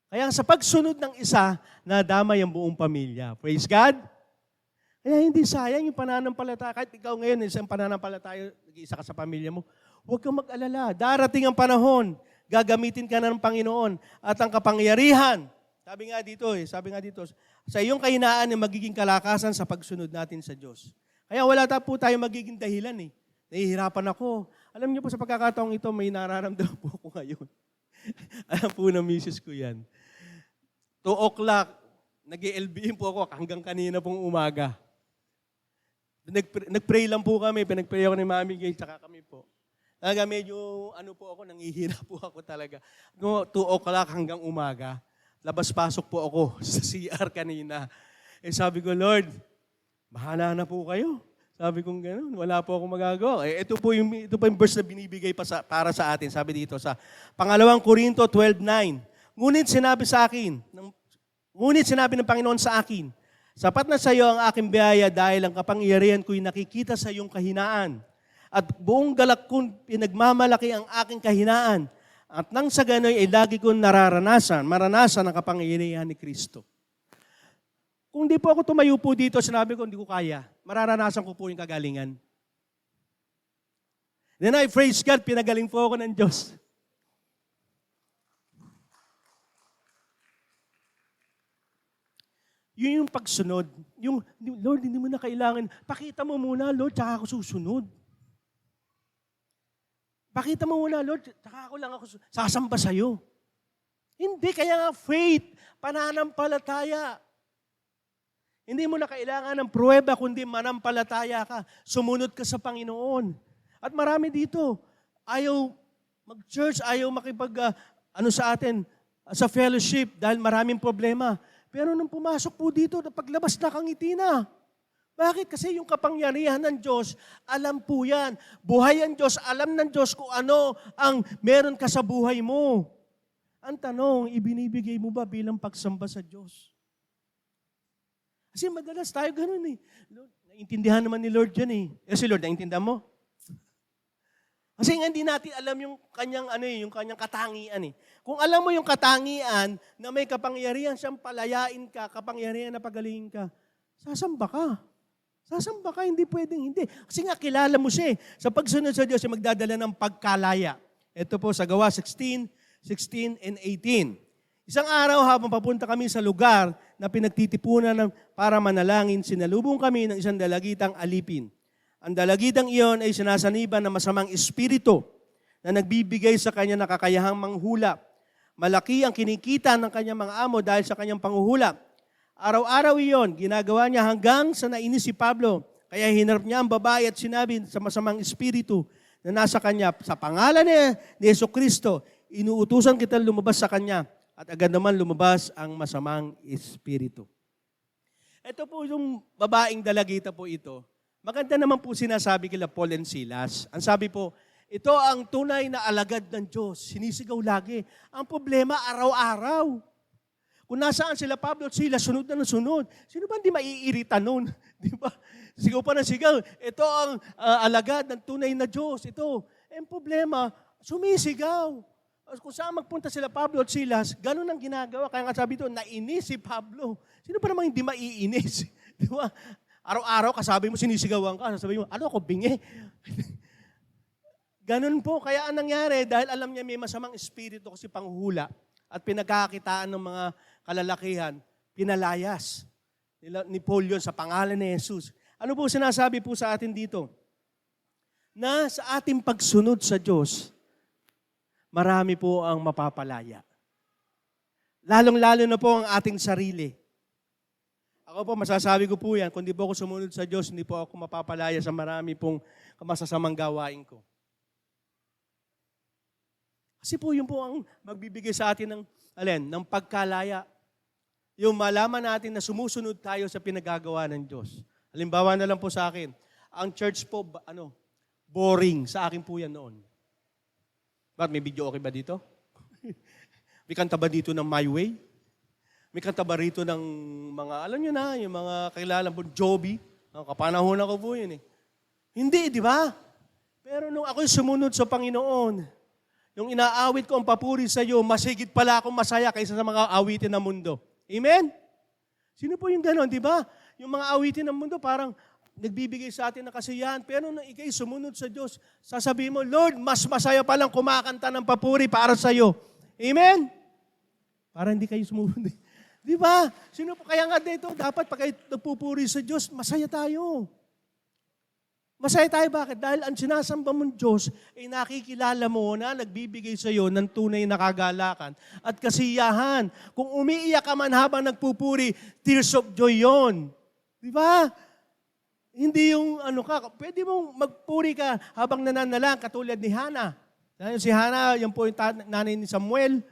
Kaya sa pagsunod ng isa, nadamay ang buong pamilya. Praise God. Kaya hindi sayang yung pananampalataya. Kahit ikaw ngayon, isang pananampalataya, nag-iisa ka sa pamilya mo, huwag kang mag-alala. Darating ang panahon, gagamitin ka na ng Panginoon at ang kapangyarihan. Sabi nga dito, sa iyong kahinaan ay magiging kalakasan sa pagsunod natin sa Diyos. Kaya wala po tayo magiging dahilan Nahihirapan ako. Alam niyo po sa pagkakataong ito, may nararamdaman po ako ngayon. Alam po na misis ko yan. 2 o'clock, nag-LBM po ako hanggang kanina pong umaga. Nag-pray lang po kami, pinag-pray ako ni Mami Gay, tsaka kami po. Talaga medyo, nangihina po ako talaga. 2 o'clock hanggang umaga, labas-pasok po ako sa CR kanina. Sabi ko, Lord, bahala na po kayo. Sabi kong gano'n, wala po akong magagawa. Ito po yung verse na binibigay para sa atin. Sabi dito sa 2 Corinto 12:9. Ngunit sinabi ng Panginoon sa akin, sapat na sa iyo ang aking biyaya dahil ang kapangyarihan ko'y nakikita sa iyong kahinaan. At buong galak kong pinagmamalaki ang aking kahinaan. At nang sa gano'y ay lagi kong maranasan ang kapangyarihan ni Kristo. Kung di po ako tumayo po dito, sinabi ko, hindi ko kaya. Mararanasan ko po yung kagalingan. Then I praise God, pinagaling po ako ng Diyos. Yun yung pagsunod. Yung, Lord, hindi mo na kailangan. Pakita mo muna, Lord, tsaka ako susunod. Pakita mo muna, Lord, tsaka ako sasamba sa'yo. Hindi, kaya nga faith, pananampalataya. Hindi mo na kailangan ng pruweba, kundi manampalataya ka. Sumunod ka sa Panginoon. At marami dito, ayaw mag-church, ayaw sa atin, sa fellowship, dahil maraming problema. Pero nung pumasok po dito, paglabas nakangiti na. Bakit? Kasi yung kapangyarihan ng Diyos, alam po yan. Buhay ang Diyos, alam ng Diyos kung ano ang meron ka sa buhay mo. Ang tanong, ibinibigay mo ba bilang pagsamba sa Diyos? Kasi madalas tayo ganun Lord, naintindihan naman ni Lord yan si Lord, naintindihan mo? Kasi nga hindi natin alam yung kanyang yung kanyang katangian eh. Kung alam mo yung katangian na may kapangyarihan siyang palayain ka, kapangyarihan na pagalingin ka, sasamba ka. Sasamba ka, hindi pwedeng hindi. Kasi nga kilala mo siya eh. Sa pagsunod sa Diyos, magdadala ng pagkalaya. Ito po sa Gawa 16, 16 and 18. Isang araw habang papunta kami sa lugar na pinagtitipunan para manalangin, sinalubong kami ng isang dalagitang alipin. Ang dalagitang iyon ay sinasaniban ng masamang espiritu na nagbibigay sa kanya ng kakayahang manghula. Malaki ang kinikita ng kanyang mga amo dahil sa kanyang panghuhula. Araw-araw iyon, ginagawa niya hanggang sa nainis si Pablo. Kaya hinarap niya ang babae at sinabi sa masamang espiritu na nasa kanya, sa pangalan ni Jesucristo, inuutusan kita lumabas sa kanya. At agad naman lumabas ang masamang espiritu. Ito po yung babaeng dalagita po ito. Maganda naman po sinasabi kila Paul and Silas. Ang sabi po, ito ang tunay na alagad ng Diyos. Sinisigaw lagi. Ang problema, araw-araw. Kung nasaan sila Pablo at Silas, sunod na ng sunod. Sino ba hindi maiirita nun? Di ba? Sigaw pa ng sigaw. Ito ang alagad ng tunay na Diyos. Ito. Ang problema, sumisigaw. Kung saan magpunta sila Pablo at Silas, ganun ang ginagawa. Kaya nga sabi doon, nainis si Pablo. Sino pa namang hindi maiinis? Di ba? Araw-araw, kasabi mo, sinisigawan ka. Sasabi mo, ano ako, bingi? Ganun po. Kaya ang nangyari, dahil alam niya may masamang espiritu kasi panghuhula at pinagkakakitaan ng mga kalalakihan, pinalayas ni Paul yun sa pangalan ni Jesus. Ano po sinasabi po sa atin dito? Na sa ating pagsunod sa Diyos, marami po ang mapapalaya. Lalong-lalo na po ang ating sarili. Ako po, masasabi ko po yan, kung di po ako sumunod sa Diyos, hindi po ako mapapalaya sa marami pong masasamang gawain ko. Kasi po yun po ang magbibigay sa atin ng pagkalaya. Yung malaman natin na sumusunod tayo sa pinagagawa ng Diyos. Halimbawa na lang po sa akin, ang church po, boring. Sa akin po yan noon. Bakit? May video okay ba dito? May kanta ba dito ng My Way? May kanta ba rito ng mga, alam nyo na, yung mga kakilala po, Joby? Kapanahon ako po yun eh. Hindi, di ba? Pero nung ako'y sumunod sa Panginoon, yung inaawit ko ang papuri sa iyo, masigit pala akong masaya kaysa sa mga awitin ng mundo. Amen? Sino po yung gano'n, di ba? Yung mga awitin ng mundo parang nagbibigay sa atin ng kasiyahan. Pero nung ikay sumunod sa Diyos, sasabihin mo, Lord, mas masaya palang kumakanta ng papuri para sa iyo. Amen? Para hindi kayo sumunod. Di ba? Sino po kaya nga dito, dapat pag kayo nagpupuri sa Diyos, masaya tayo. Masaya tayo, bakit? Dahil ang sinasamba mong Diyos ay nakikilala mo na nagbibigay sa iyo ng tunay na kagalakan at kasiyahan. Kung umiiyak ka man habang nagpupuri, tears of joy yon. Di ba? Hindi yung pwede mong magpuri ka habang nananalang katulad ni Hana. Dahil si Hana, yan po yung nanay ni Samuel.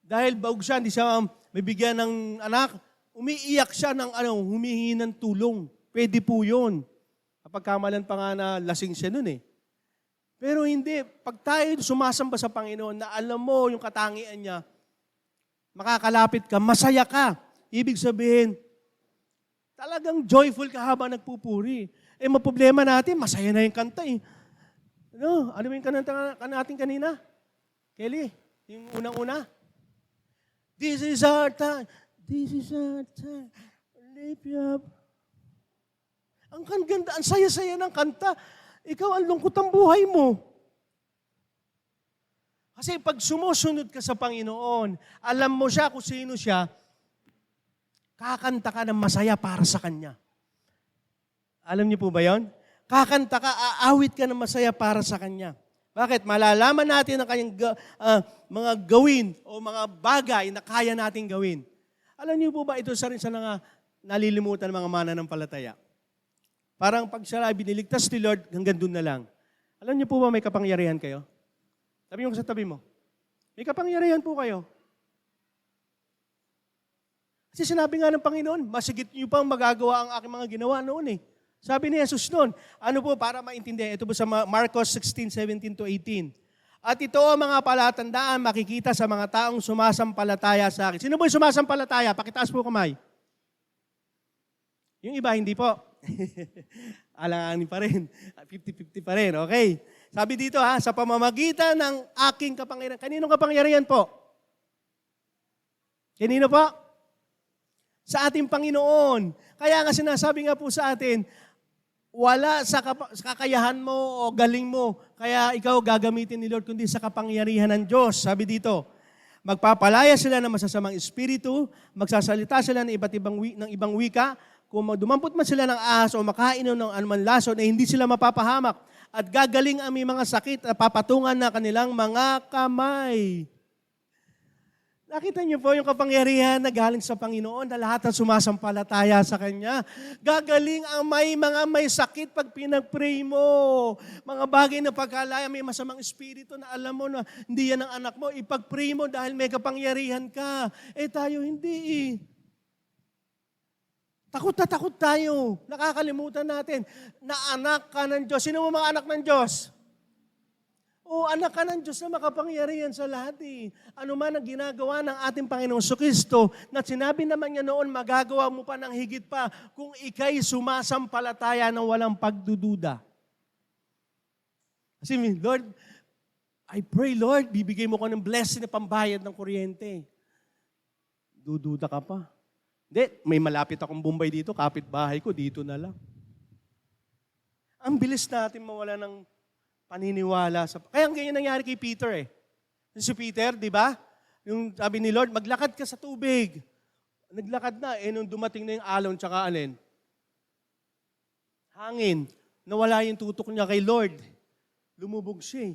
Dahil baog siya, hindi siya may bigyan ng anak, umiiyak siya ng humihingi ng tulong. Pwede po yun. Pagkamalan pa nga na lasing siya nun eh. Pero hindi, pag tayo sumasamba sa Panginoon na alam mo yung katangian niya, makakalapit ka, masaya ka. Ibig sabihin, talagang joyful ka habang nagpupuri. Eh, problema natin, masaya na yung kanta eh. Ano yung kanta natin kanina? Kelly, yung unang-una. This is our time. This is our time. Lift you up. Ang ganda, ang saya-saya ng kanta. Ikaw, ang lungkot ang buhay mo. Kasi pag sumusunod ka sa Panginoon, alam mo siya kung sino siya, kakanta ka ng masaya para sa Kanya. Alam niyo po ba yon? Kakanta ka, aawit ka ng masaya para sa Kanya. Bakit? Malalaman natin ang kanyang mga gawin o mga bagay na kaya nating gawin. Alam niyo po ba, ito sa rin sa nalilimutan ng mga mananampalataya. Parang pag siya biniligtas ni Lord, hanggang doon na lang. Alam niyo po ba may kapangyarihan kayo? Sabi mo sa tabi mo, may kapangyarihan po kayo. Kasi sinabi nga ng Panginoon, masigit niyo pang magagawa ang aking mga ginawa noon eh. Sabi ni Jesus noon, para maintindihan, ito po sa Marcos 16:17-18. At ito ang mga palatandaan makikita sa mga taong sumasampalataya sa akin. Sino po yung sumasampalataya? Pakitaas po kamay. Yung iba, hindi po. Alanganin pa rin. 50-50 pa rin. Okay. Sabi dito sa pamamagitan ng aking kapangyarihan. Kaninong kapangyarihan po? Kanino po? Sa ating Panginoon. Kaya nga sinasabi nga po sa atin, wala sa kakayahan mo o galing mo, kaya ikaw gagamitin ni Lord, kundi sa kapangyarihan ng Diyos. Sabi dito, magpapalaya sila ng masasamang espiritu, magsasalita sila ng ibang wika, kung dumampot man sila ng ahas o makainom ng anuman lason, na hindi sila mapapahamak, at gagaling ang may mga sakit at papatungan na kanilang mga kamay. Nakita niyo po yung kapangyarihan na galing sa Panginoon na lahat ng sumasampalataya sa Kanya. Gagaling ang may sakit pag pinag-pray mo. Mga bagay na pagkalaya, may masamang espiritu na alam mo na hindi yan ang anak mo. Ipag-pray mo dahil may kapangyarihan ka. Tayo hindi Takot na takot tayo. Nakakalimutan natin na anak ka ng Diyos. Sino mo mga anak ng Diyos? Anak ka ng Diyos na makapangyarihan sa lahat Ano man ang ginagawa ng ating Panginoong Kristo, na sinabi naman niya noon, magagawa mo pa ng higit pa kung ikay sumasampalataya ng walang pagdududa. Kasi, Lord, I pray, Lord, bibigay mo ko ng blessing na pambayad ng kuryente. Dududa ka pa. Hindi, may malapit akong Bombay dito, kapitbahay ko, dito na lang. Ang bilis natin mawala ng paniniwala. Kaya ang ganyan nangyari kay Peter Si Peter, di ba? Yung sabi ni Lord, maglakad ka sa tubig. Naglakad na, nung dumating na yung alon, tsaka hangin, nawala yung tutok niya kay Lord. Lumubog siya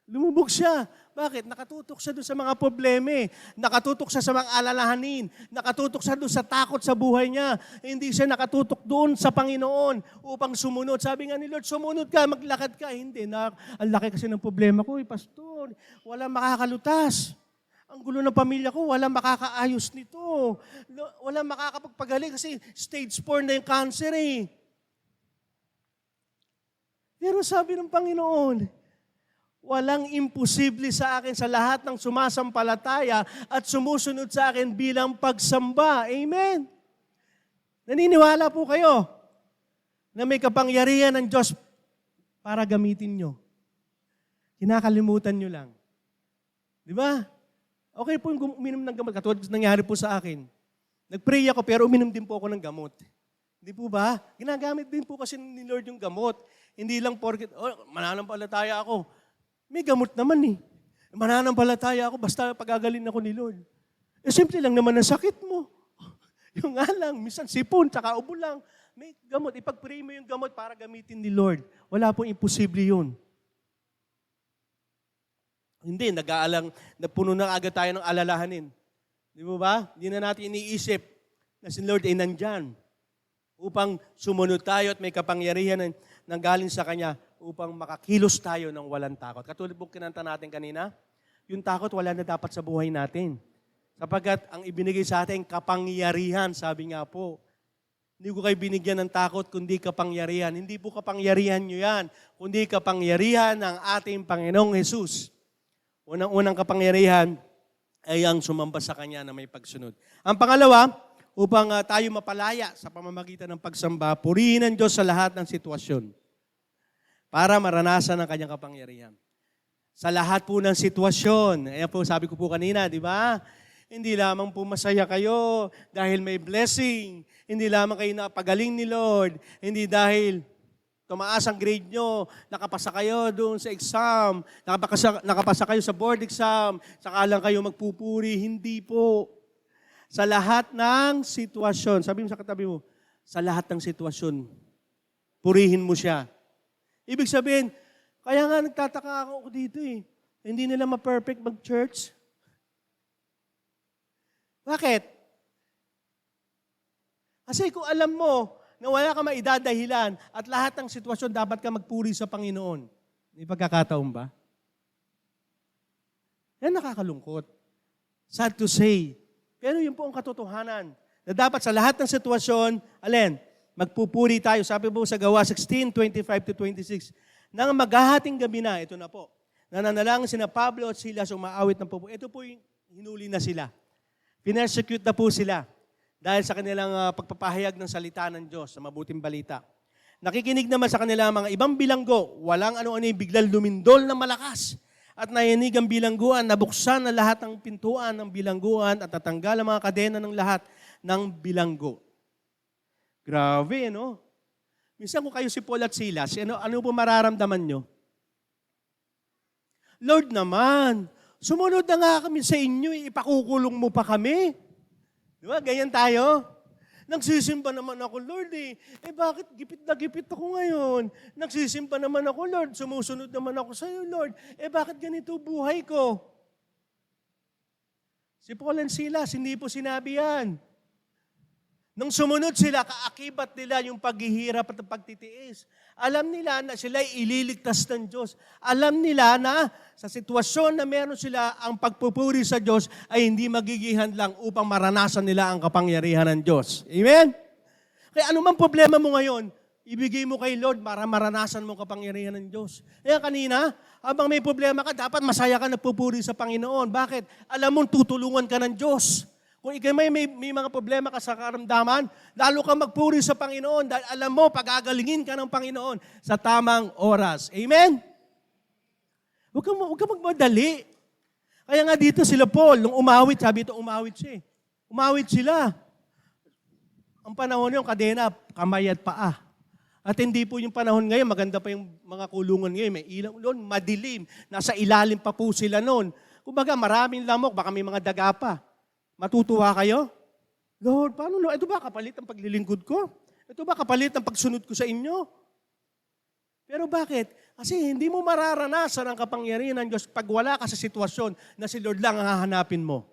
Lumubog siya. Bakit? Nakatutok siya doon sa mga problema Nakatutok siya sa mga alalahanin. Nakatutok siya doon sa takot sa buhay niya. Hindi siya nakatutok doon sa Panginoon upang sumunod. Sabi nga ni Lord, sumunod ka, maglakad ka. Hindi. Ang laki kasi ng problema ko, Pastor. Walang makakalutas. Ang gulo ng pamilya ko, walang makakaayos nito. Walang makakapagpagaling kasi stage 4 na yung cancer Pero sabi ng Panginoon, walang imposible sa akin sa lahat ng sumasampalataya at sumusunod sa akin bilang pagsamba. Amen? Naniniwala po kayo na may kapangyarihan ng Diyos para gamitin nyo. Kinakalimutan nyo lang. Di ba? Okay po yung uminom ng gamot. Katulad nangyari po sa akin. Nag-pray ako pero uminom din po ako ng gamot. Hindi po ba? Ginagamit din po kasi ni Lord yung gamot. Hindi lang porket, mananampalataya ako. May gamot naman Mananampalataya ako, basta pagagalin ako ni Lord. Simple lang naman ang sakit mo. Yung nga lang, minsan sipon, tsaka ubo lang. May gamot, ipag-pray mo yung gamot para gamitin ni Lord. Wala pong imposible yun. Hindi, napuno na agad tayo ng alalahanin. Di mo ba? Hindi na natin iniisip na si Lord ay nandyan upang sumunod tayo at may kapangyarihan ng galing sa Kanya upang makakilos tayo ng walang takot. Katulad po kinanta natin kanina, yung takot wala na dapat sa buhay natin. Sapagkat ang ibinigay sa atin, kapangyarihan, sabi nga po. Hindi ko kayo binigyan ng takot, kundi kapangyarihan. Hindi po kapangyarihan nyo yan, kundi kapangyarihan ng ating Panginoong Jesus. Unang kapangyarihan ay ang sumamba sa Kanya na may pagsunod. Ang pangalawa, upang tayo mapalaya sa pamamagitan ng pagsamba, purihin ang Diyos sa lahat ng sitwasyon para maranasan ang Kanyang kapangyarihan. Sa lahat po ng sitwasyon, ayan po, sabi ko po kanina, di ba? Hindi lamang po masaya kayo dahil may blessing. Hindi lamang kayo napagaling ni Lord. Hindi dahil tumaas ang grade nyo, nakapasa kayo doon sa exam, nakapasa kayo sa board exam, saka lang kayo magpupuri. Hindi po. Sa lahat ng sitwasyon, sabi mo sa katabi mo, sa lahat ng sitwasyon, purihin mo siya. Ibig sabihin, kaya nga nagtataka ako dito Hindi nila ma-perfect mag-church. Bakit? Kasi kung alam mo na wala ka maidadahilan at lahat ng sitwasyon dapat ka magpuri sa Panginoon, may pagkakataon ba? Yan nakakalungkot. Sad to say. Pero yun po ang katotohanan. Na dapat sa lahat ng sitwasyon, magpupuri tayo. Sabi po sa Gawa 16:25-26, nang maghahating gabi na, ito na po, nananalangin sina Pablo at Silas umaawit ng pupo. Ito po yung hinuli na sila. Pinersecute na po sila dahil sa kanilang pagpapahayag ng salita ng Diyos sa mabuting balita. Nakikinig naman sa kanila mga ibang bilanggo, walang ano-ano biglang lumindol na malakas. At nayanig ang bilangguan, nabuksan na lahat ng pintuan ng bilangguan at natanggal ang mga kadena ng lahat ng bilanggo. Grabe, no? Minsan kung kayo si Paul at Silas, ano po mararamdaman nyo? Lord naman, sumunod na nga kami sa inyo, ipakukulong mo pa kami. Di ba? Ganyan tayo. Nagsisimba naman ako, Lord eh. Bakit gipit na gipit ako ngayon? Nagsisimba naman ako, Lord. Sumusunod naman ako sa iyo, Lord. Bakit ganito buhay ko? Si Paul and Silas, hindi po sinabi yan. Nung sumunod sila, kaakibat nila yung paghihirap at pagtitiis. Alam nila na sila ililigtas ng Diyos. Alam nila na sa sitwasyon na meron sila, ang pagpupuri sa Diyos ay hindi magigihan lang upang maranasan nila ang kapangyarihan ng Diyos. Amen? Kaya anumang problema mo ngayon, ibigay mo kay Lord para maranasan mo kapangyarihan ng Diyos. Kaya kanina, habang may problema ka, dapat masaya ka nagpupuri sa Panginoon. Bakit? Alam mo, tutulungan ka ng Diyos. Kung ikaw may mga problema ka sa karamdaman, lalo kang magpuri sa Panginoon dahil alam mo, pagagalingin ka ng Panginoon sa tamang oras. Amen? Huwag kang magmadali. Kaya nga dito sila Paul, nung umawit, sabi ito, umawit siya. Umawit sila. Ang panahon yung kadena, kamay at paa. At hindi po yung panahon ngayon, maganda pa yung mga kulungan ngayon, may ilaw doon, madilim, nasa ilalim pa po sila noon. Kumbaga, maraming lamok, baka may mga daga pa. Matutuwa kayo? Lord, paano Lord? Ito ba kapalit ang paglilingkod ko? Ito ba kapalit ang pagsunod ko sa inyo? Pero bakit? Kasi hindi mo mararanasan ang kapangyarihan ng Diyos pag wala ka sa sitwasyon na si Lord lang ang hahanapin mo.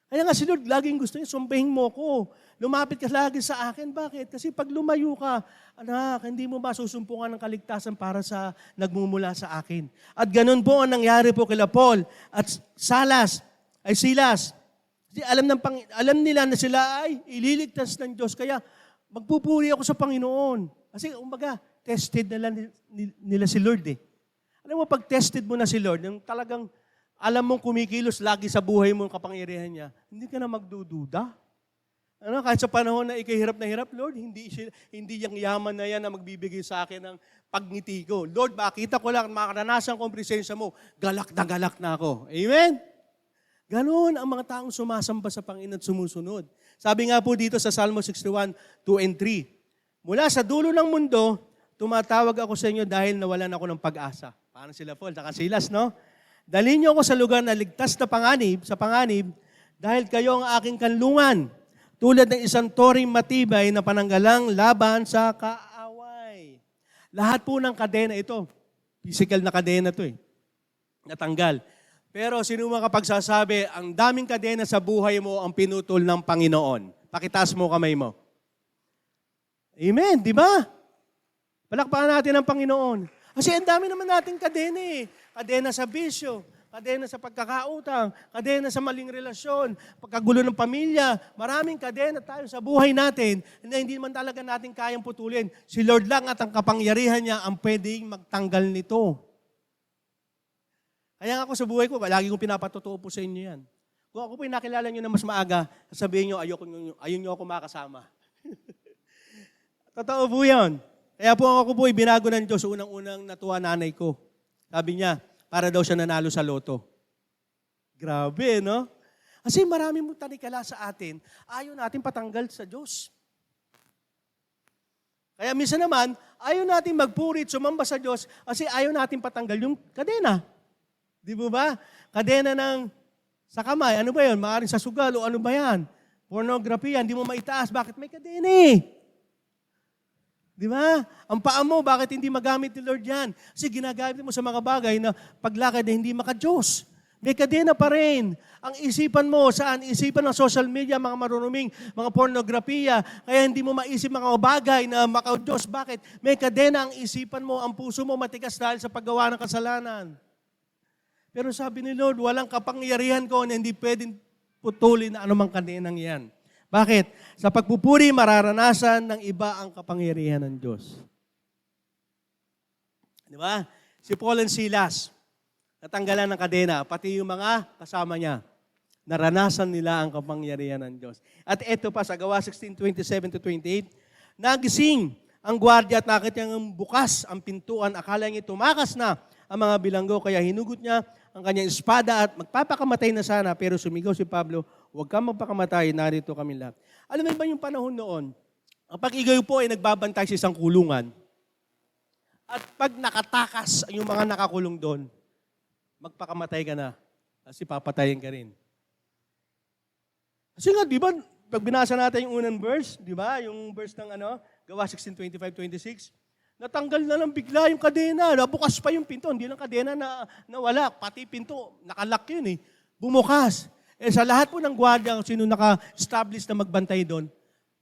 Kaya nga si Lord, laging gusto niya, sumbahin mo ko. Lumapit ka lagi sa akin. Bakit? Kasi pag lumayo ka, anak, hindi mo masusumpungan ng kaligtasan para sa nagmumula sa akin. At ganun po ang nangyari po kila Paul at Silas. Kasi alam nila na sila ay ililigtas ng Diyos. Kaya magpupuri ako sa Panginoon. Kasi umaga, tested nila si Lord eh. Alam mo, pag tested mo na si Lord, yung talagang alam mong kumikilos lagi sa buhay mo ang kapangyarihan niya, hindi ka na magdududa. Kahit sa panahon na ikahirap na hirap, Lord, hindi yung yaman na yan na magbibigay sa akin ng pagngiti ko. Lord, makita ko lang, makaranasan ko ang presensya mo, galak na ako. Amen? Ganon ang mga taong sumasamba sa Panginoon at sumusunod. Sabi nga po dito sa Psalm 61, 2 and 3, mula sa dulo ng mundo, tumatawag ako sa inyo dahil nawalan ako ng pag-asa. Paano sila Paul? Saka Silas, no? Dalhin niyo ako sa lugar na ligtas na panganib, dahil kayo ang aking kanlungan, tulad ng isang toring matibay na pananggalang laban sa kaaway. Lahat po ng kadena ito, physical na kadena to natanggal. Pero sino makapagsasabi, ang daming kadena sa buhay mo ang pinutol ng Panginoon? Pakitaas mo kamay mo. Amen, di ba? Palakpakan natin ang Panginoon. Kasi ang dami naman nating kadena eh. Kadena sa bisyo, kadena sa pagkakautang, kadena sa maling relasyon, pagkagulo ng pamilya. Maraming kadena tayo sa buhay natin na hindi man talaga natin kayang putulin. Si Lord lang at ang kapangyarihan niya ang pwedeng magtanggal nito. Kaya ako sa buhay ko, lagi kong pinapatotoo po sa inyo yan. Kung ako po nakilala nyo na mas maaga, sabihin nyo, ayaw nyo ako makasama. Totoo po yan. Kaya po ako po binago ng Diyos, unang-unang natuwa nanay ko. Sabi niya, para daw siya nanalo sa loto. Grabe, no? Kasi marami mong tanikala sa atin, ayaw natin patanggal sa Diyos. Kaya minsan naman, ayaw natin magpurit, sumamba sa Diyos, kasi ayaw natin patanggal yung kadena. Di ba? Kadena sa kamay. Ano ba yun? Maaaring sa sugal o ano ba yan? Pornography yan. Hindi mo maitaas. Bakit may kadena eh? Di ba? Ang paa mo, bakit hindi magamit ni Lord yan? Kasi ginagamit mo sa mga bagay na paglakad na hindi maka-Diyos. May kadena pa rin. Ang isipan mo, saan? Isipan ng social media, mga marunuming, mga pornografiya. Kaya hindi mo maisip mga bagay na maka-Diyos. Bakit? May kadena ang isipan mo, ang puso mo matigas dahil sa paggawa ng kasalanan. Pero sabi ni Lord, walang kapangyarihan ko na hindi pwedeng putulin na anumang kadenang yan. Bakit? Sa pagpupuri, mararanasan ng iba ang kapangyarihan ng Diyos. Di ba? Si Paul and Silas, natanggalan ng kadena, pati yung mga kasama niya, naranasan nila ang kapangyarihan ng Diyos. At eto pa, sa Gawa 16:27-28, nagising ang gwardiya at nakita niyang bukas ang pintuan. Akala niya tumakas na ang mga bilanggo, kaya hinugot niya ang kanyang espada at magpapakamatay na sana. Pero sumigaw si Pablo, huwag kang magpakamatay, narito kami lahat. Alam mo ba yung panahon noon, ang pag-igaw po ay nagbabantay sa isang kulungan. At pag nakatakas yung mga nakakulong doon, magpakamatay ka na. Kasi papatayin ka rin. Kasi nga, di ba, pag binasa natin yung unang verse, di ba, yung verse ng Gawa 16:25-26, natanggal na lang bigla yung kadena. Nabukas pa yung pinto. Hindi lang kadena na nawala. Pati pinto, nakalock yun eh. Bumukas. Sa lahat po ng gwardiya, sino naka-establish na magbantay doon,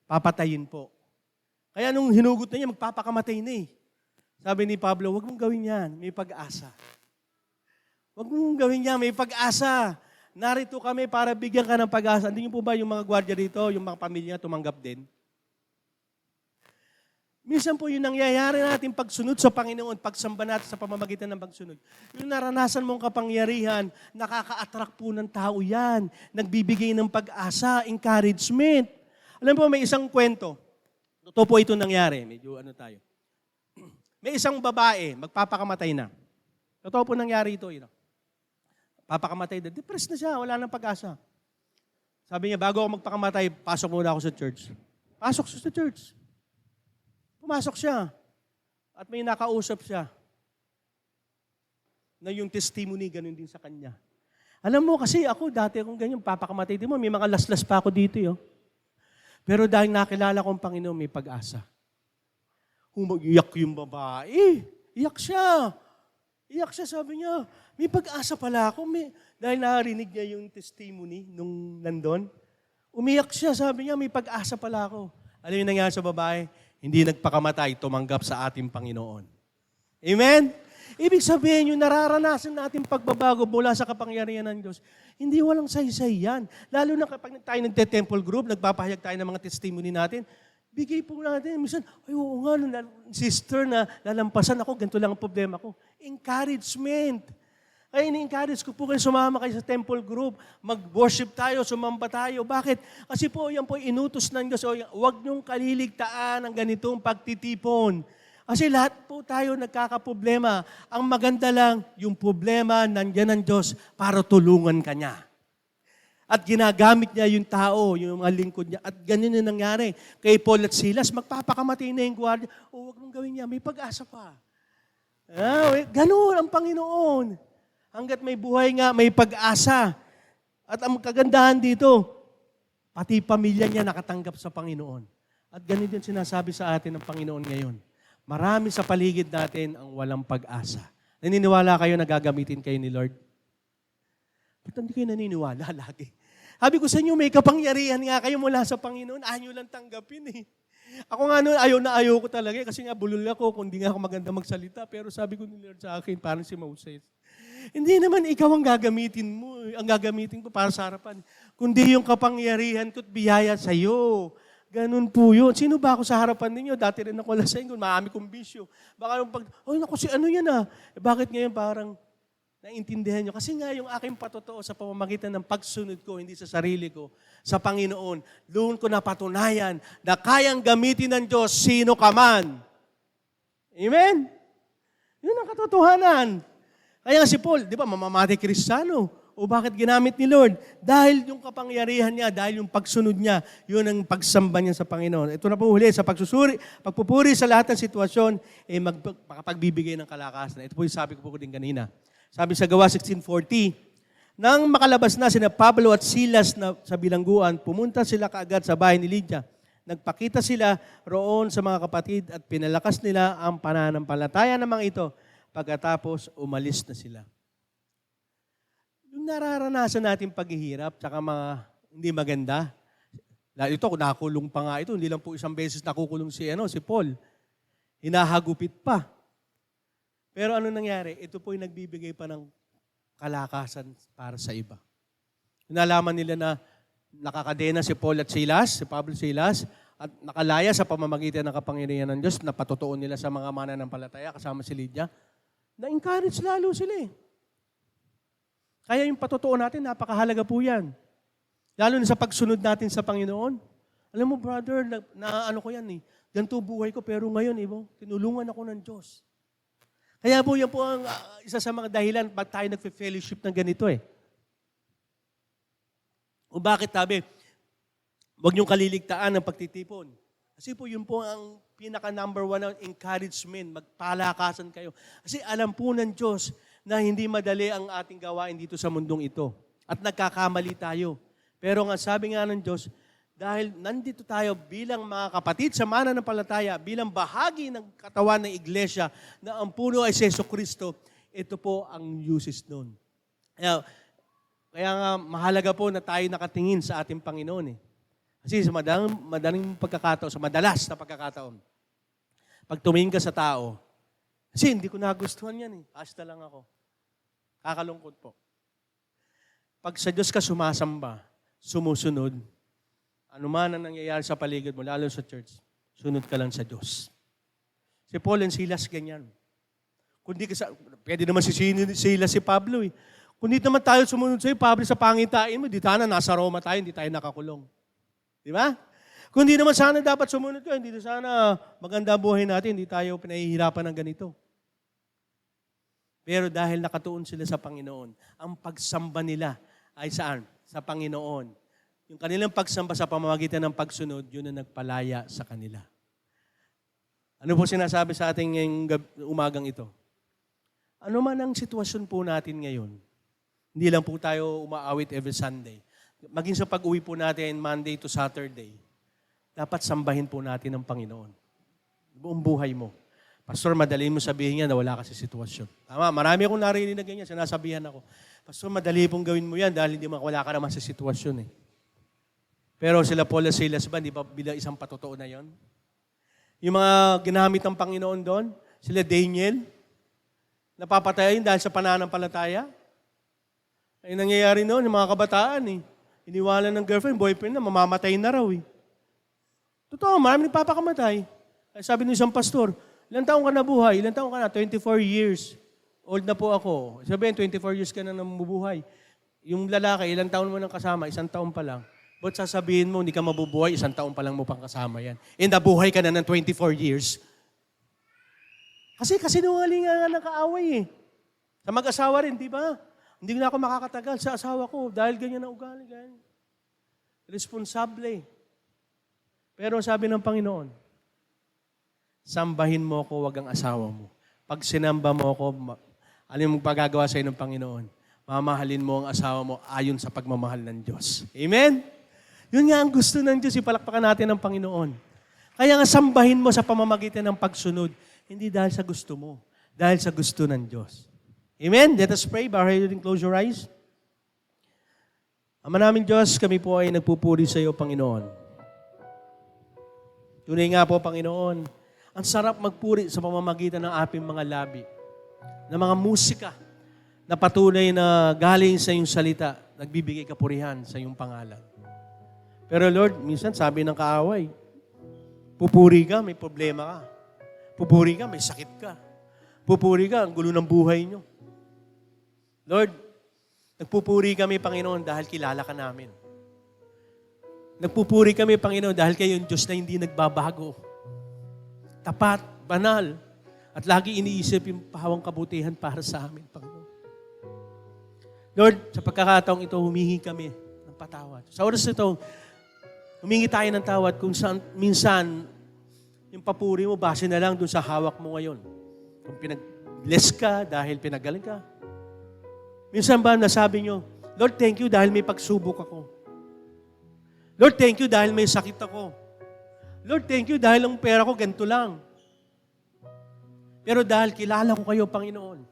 papatayin po. Kaya nung hinugot na niya, magpapakamatay na eh. Sabi ni Pablo, huwag mong gawin yan. May pag-asa. Huwag mong gawin yan. May pag-asa. Narito kami para bigyan ka ng pag-asa. Hindi niyo po ba yung mga gwardiya dito, yung mga pamilya tumanggap din? Minsan po yung nangyayari natin pagsunod sa Panginoon, pagsamba natin sa pamamagitan ng pagsunod. Yung naranasan mong kapangyarihan, nakaka-attract po ng tao yan. Nagbibigay ng pag-asa, encouragement. Alam po, may isang kwento. Totoo po ito nangyari. Medyo tayo. May isang babae, magpapakamatay na. Totoo po nangyari ito. Papakamatay na. Depressed na siya, wala nang pag-asa. Sabi niya, bago ako magpakamatay, pasok muna ako sa church. Pasok siya sa church. Pumasok siya. At may nakausap siya. Na yung testimony, ganun din sa kanya. Alam mo, kasi ako, dati akong ganyan, papakamatay din mo, may mga laslas pa ako dito. Pero dahil nakilala kong Panginoon, may pag-asa. Iyak yung babae. Iyak siya. Iyak siya, sabi niya, may pag-asa pala ako. Dahil narinig niya yung testimony nung nandun. Umiyak siya, sabi niya, may pag-asa pala ako. Alam yung nangyari sa babae? Hindi nagpakamatay, tumanggap sa ating Panginoon. Amen? Ibig sabihin, yung nararanasan natin pagbabago mula sa kapangyarihan ng Diyos, hindi walang saysay yan. Lalo na kapag tayo nagte-temple group, nagpapahayag tayo ng mga testimony natin, bigay po natin. Minsan, ay oo nga, sister na lalampasan ako, ganito lang ang problema ko. Encouragement. Kaya ini-encourage ko po kayo, sumama kayo sa temple group, mag-worship tayo, sumamba tayo. Bakit? Kasi po, yan po inutos ng Diyos. Huwag niyong kaliligtaan ang ganitong pagtitipon. Kasi lahat po tayo nagkakaproblema. Ang maganda lang, yung problema nandiyan ng Diyos para tulungan ka niya. At ginagamit niya yung tao, yung mga lingkod niya. At ganun yung nangyari. Kay Paul at Silas, magpapakamatay na yung gwardiya. Huwag mong gawin niya, may pag-asa pa. Ganun ang Panginoon. Hanggat may buhay nga, may pag-asa. At ang kagandahan dito, pati pamilya niya nakatanggap sa Panginoon. At ganito din sinasabi sa atin ng Panginoon ngayon. Marami sa paligid natin ang walang pag-asa. Naniniwala kayo na gagamitin kayo ni Lord? Ba't hindi kayo naniniwala lagi? Sabi ko sa inyo, may kapangyarihan nga kayo mula sa Panginoon. Ayaw lang tanggapin eh. Ako nga noon, ayaw ko talaga kasi nga bulol ako kung hindi nga ako maganda magsalita. Pero sabi ko ni Lord sa akin, parang si Moses. Hindi naman ikaw ang gagamitin mo, ang gagamitin ko para sa harapan. Kundi yung kapangyarihan ko't biyaya sa iyo. Ganun po yun. Sino ba ako sa harapan ninyo? Dati rin ako lasing kung maami kong bisyo. Baka yung naku, si ano yan ah? Bakit ngayon parang naintindihan nyo? Kasi nga yung aking patotoo sa pamamagitan ng pagsunod ko, hindi sa sarili ko, sa Panginoon, doon ko napatunayan na kayang gamitin ng Diyos sino ka man. Amen? Yun ang katotohanan. Kaya si Paul, di ba, mamamatay Kristiyano. O bakit ginamit ni Lord? Dahil yung kapangyarihan niya, dahil yung pagsunod niya, yun ang pagsamba niya sa Panginoon. Ito na po huli, sa pagpupuri sa lahat ng sitwasyon, makapagbibigay ng kalakasan. Ito po yung sabi ko po din kanina. Sabi sa Gawa 16:40, nang makalabas na sina Pablo at Silas na sa bilangguan, pumunta sila kaagad sa bahay ni Lydia. Nagpakita sila roon sa mga kapatid at pinalakas nila ang pananampalataya ng mga ito. Pagkatapos, umalis na sila. Yung nararanasan natin paghihirap, tsaka mga hindi maganda, ito, nakulong pa nga ito, hindi lang po isang beses nakukulong si Paul. Hinahagupit pa. Pero ano nangyari? Ito po yung nagbibigay pa ng kalakasan para sa iba. Nalaman nila na nakakadena si Paul at Silas, si Pablo at Silas, at nakalaya sa pamamagitan ng kapangyarihan ng Diyos, na patutuon nila sa mga mananampalataya kasama si Lydia. Na-encourage lalo sila eh. Kaya yung patutuo natin, napakahalaga po yan. Lalo na sa pagsunod natin sa Panginoon. Alam mo, brother, na ano ko yan eh. ganito buhay ko, pero ngayon, tinulungan ako ng Diyos. Kaya po, yan po ang isa sa mga dahilan ba't tayo nagfe-fellowship ng ganito eh. O bakit sabi, huwag niyong kaliligtaan ng pagtitipon. Kasi po, yun po ang pinaka-number one ng encouragement, magpalakasan kayo. Kasi alam po ng Diyos na hindi madali ang ating gawain dito sa mundong ito. At nagkakamali tayo. Pero nga sabi nga ng Diyos, dahil nandito tayo bilang mga kapatid sa mananampalataya, bilang bahagi ng katawan ng iglesia na ang puno ay si Jesucristo, ito po ang uses nun. Kaya nga mahalaga po na tayo nakatingin sa ating Panginoon. Kasi sa madaling pagkakataon, sa madalas na pagkakataon, pag tumingin ka sa tao, kasi hindi ko nagustuhan yan Basta lang ako. Kakalungkot po. Pag sa Diyos ka sumasamba, sumusunod, ano man ang nangyayari sa paligid mo, lalo sa church, sunod ka lang sa Diyos. Si Paul and Silas, ganyan. Kundi pwede naman si Silas, si Pablo Kundi naman tayo sumunod sa'yo, Pablo, sa pangitain mo, di sana nasa Roma tayo, hindi tayo nakakulong. Di ba? Kundi naman sana dapat sumunod ka, hindi sana maganda buhay natin, hindi tayo pinahihirapan ng ganito. Pero dahil nakatuon sila sa Panginoon, ang pagsamba nila ay saan? Sa Panginoon. Yung kanilang pagsamba sa pamamagitan ng pagsunod, yun ang nagpalaya sa kanila. Ano po sinasabi sa ating ngayong umagang ito? Ano man ang sitwasyon po natin ngayon, hindi lang po tayo umaawit every Sunday. Maging sa pag-uwi po natin Monday to Saturday, dapat sambahin po natin ang Panginoon. Buong buhay mo. Pastor, madali mo sabihin niya na wala ka sa sitwasyon. Tama, marami akong narinig na ganyan, sinasabihan ako. Pastor, madali pong gawin mo yan dahil wala ka naman sa sitwasyon Pero sila Paul at Silas ba, di ba bilang isang patotoo na yon? Yung mga ginamit ng Panginoon doon, sila Daniel, napapatayin dahil sa pananampalataya. Ay nangyayari noon, yung mga kabataan iniwalan ng girlfriend, boyfriend na, mamamatay na raw Totoo, marami nagpapakamatay. Ay sabi ng isang pastor, ilang taong ka na buhay? Ilang taong ka na? 24 years. Old na po ako. Sabihin, 24 years ka na namubuhay. Yung lalaki, ilang taon mo nang kasama? 1 taon pa lang. But sasabihin mo, hindi ka mabubuhay, 1 taon pa lang mo pang kasama yan. And nabuhay ka na ng 24 years. Kasi nungaling nga nakaaway Sa mag-asawa rin, di ba? Hindi na ako makakatagal sa asawa ko dahil ganyan na ugali. Ganyan. Responsable. Pero sabi ng Panginoon, sambahin mo ako, wag ang asawa mo. Pag sinamba mo ako, alam mo pagagawa sa'yo ng Panginoon, mamahalin mo ang asawa mo ayon sa pagmamahal ng Diyos. Amen? Yun nga ang gusto ng Diyos, ipalakpakan natin ng Panginoon. Kaya nga sambahin mo sa pamamagitan ng pagsunod, hindi dahil sa gusto mo, dahil sa gusto ng Diyos. Amen? Let us pray. Bow your head and close your eyes. Ama namin Diyos, kami po ay nagpupuri sa iyo, Panginoon. Tunay nga po, Panginoon, ang sarap magpuri sa pamamagitan ng aming mga labi, ng mga musika na patunay na galing sa iyong salita, nagbibigay kapurihan sa iyong pangalan. Pero Lord, minsan sabi ng kaaway, pupuri ka, may problema ka. Pupuri ka, may sakit ka. Pupuri ka, ang gulo ng buhay nyo. Lord, nagpupuri kami, Panginoon, dahil kilala ka namin. Nagpupuri kami, Panginoon, dahil kayo yung Diyos na hindi nagbabago. Tapat, banal, at lagi iniisip yung pahawang kabutihan para sa amin, Panginoon. Lord, sa pagkakataong ito, humihingi kami ng patawad. Sa oras ito, humingi tayo ng tawad kung saan, minsan, yung papuri mo, base na lang dun sa hawak mo ngayon. Kung pinag-bless ka dahil pinagaling ka. Minsan ba nasabi nyo, Lord, thank you dahil may pagsubok ako. Lord, thank you dahil may sakit ako. Lord, thank you dahil ang pera ko ganito lang. Pero dahil kilala ko kayo, Panginoon,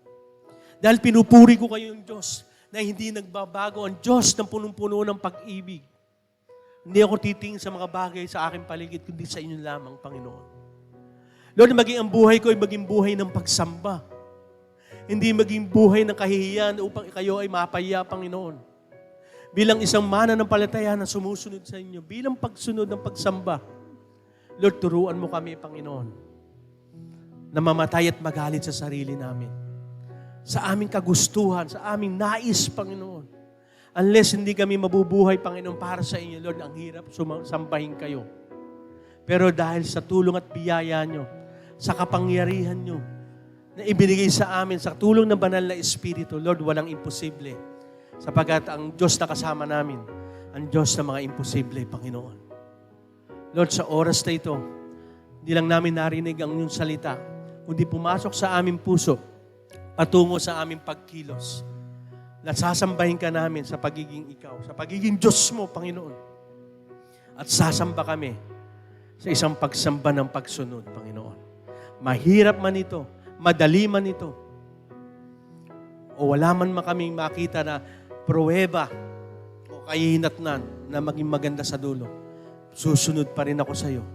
dahil pinupuri ko kayo yung Diyos na hindi nagbabago, ang Diyos ng punong-puno ng pag-ibig, hindi ako titingin sa mga bagay sa aking paligid, kundi sa inyo lamang, Panginoon. Lord, maging ang buhay ko ay maging buhay ng pagsamba. Hindi maging buhay ng kahihiyan upang kayo ay mapahiya, Panginoon. Bilang isang mananampalataya na sumusunod sa inyo, bilang pagsunod ng pagsamba, Lord, turuan mo kami, Panginoon, na mamatay at magalit sa sarili namin. Sa aming kagustuhan, sa aming nais, Panginoon. Unless hindi kami mabubuhay, Panginoon, para sa inyo, Lord, ang hirap sambahin kayo. Pero dahil sa tulong at biyaya nyo, sa kapangyarihan nyo, na ibinigay sa amin sa tulong ng banal na Espiritu, Lord, walang imposible. Sapagkat ang Diyos na kasama namin, ang Diyos na mga imposible, Panginoon. Lord, sa oras na ito, hindi lang namin narinig ang inyong salita, kundi pumasok sa aming puso, patungo sa aming pagkilos. Nasasambahin ka namin sa pagiging ikaw, sa pagiging Diyos mo, Panginoon. At sasamba kami sa isang pagsamba ng pagsunod, Panginoon. Mahirap man ito, madali man ito, o wala man kaming makita na pruweba o kahihinatnan na maging maganda sa dulo, susunod pa rin ako sa iyo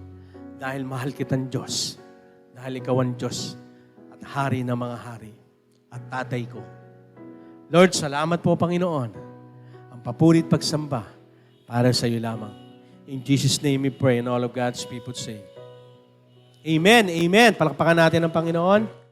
dahil mahal kitang Diyos, dahil ikaw ang Diyos at Hari ng mga hari at Tatay ko. Lord, salamat po, Panginoon. Ang papurit pagsamba para sa iyo lamang. In Jesus' name we pray and all of God's people say, Amen, Amen. Palakpakan natin ang Panginoon.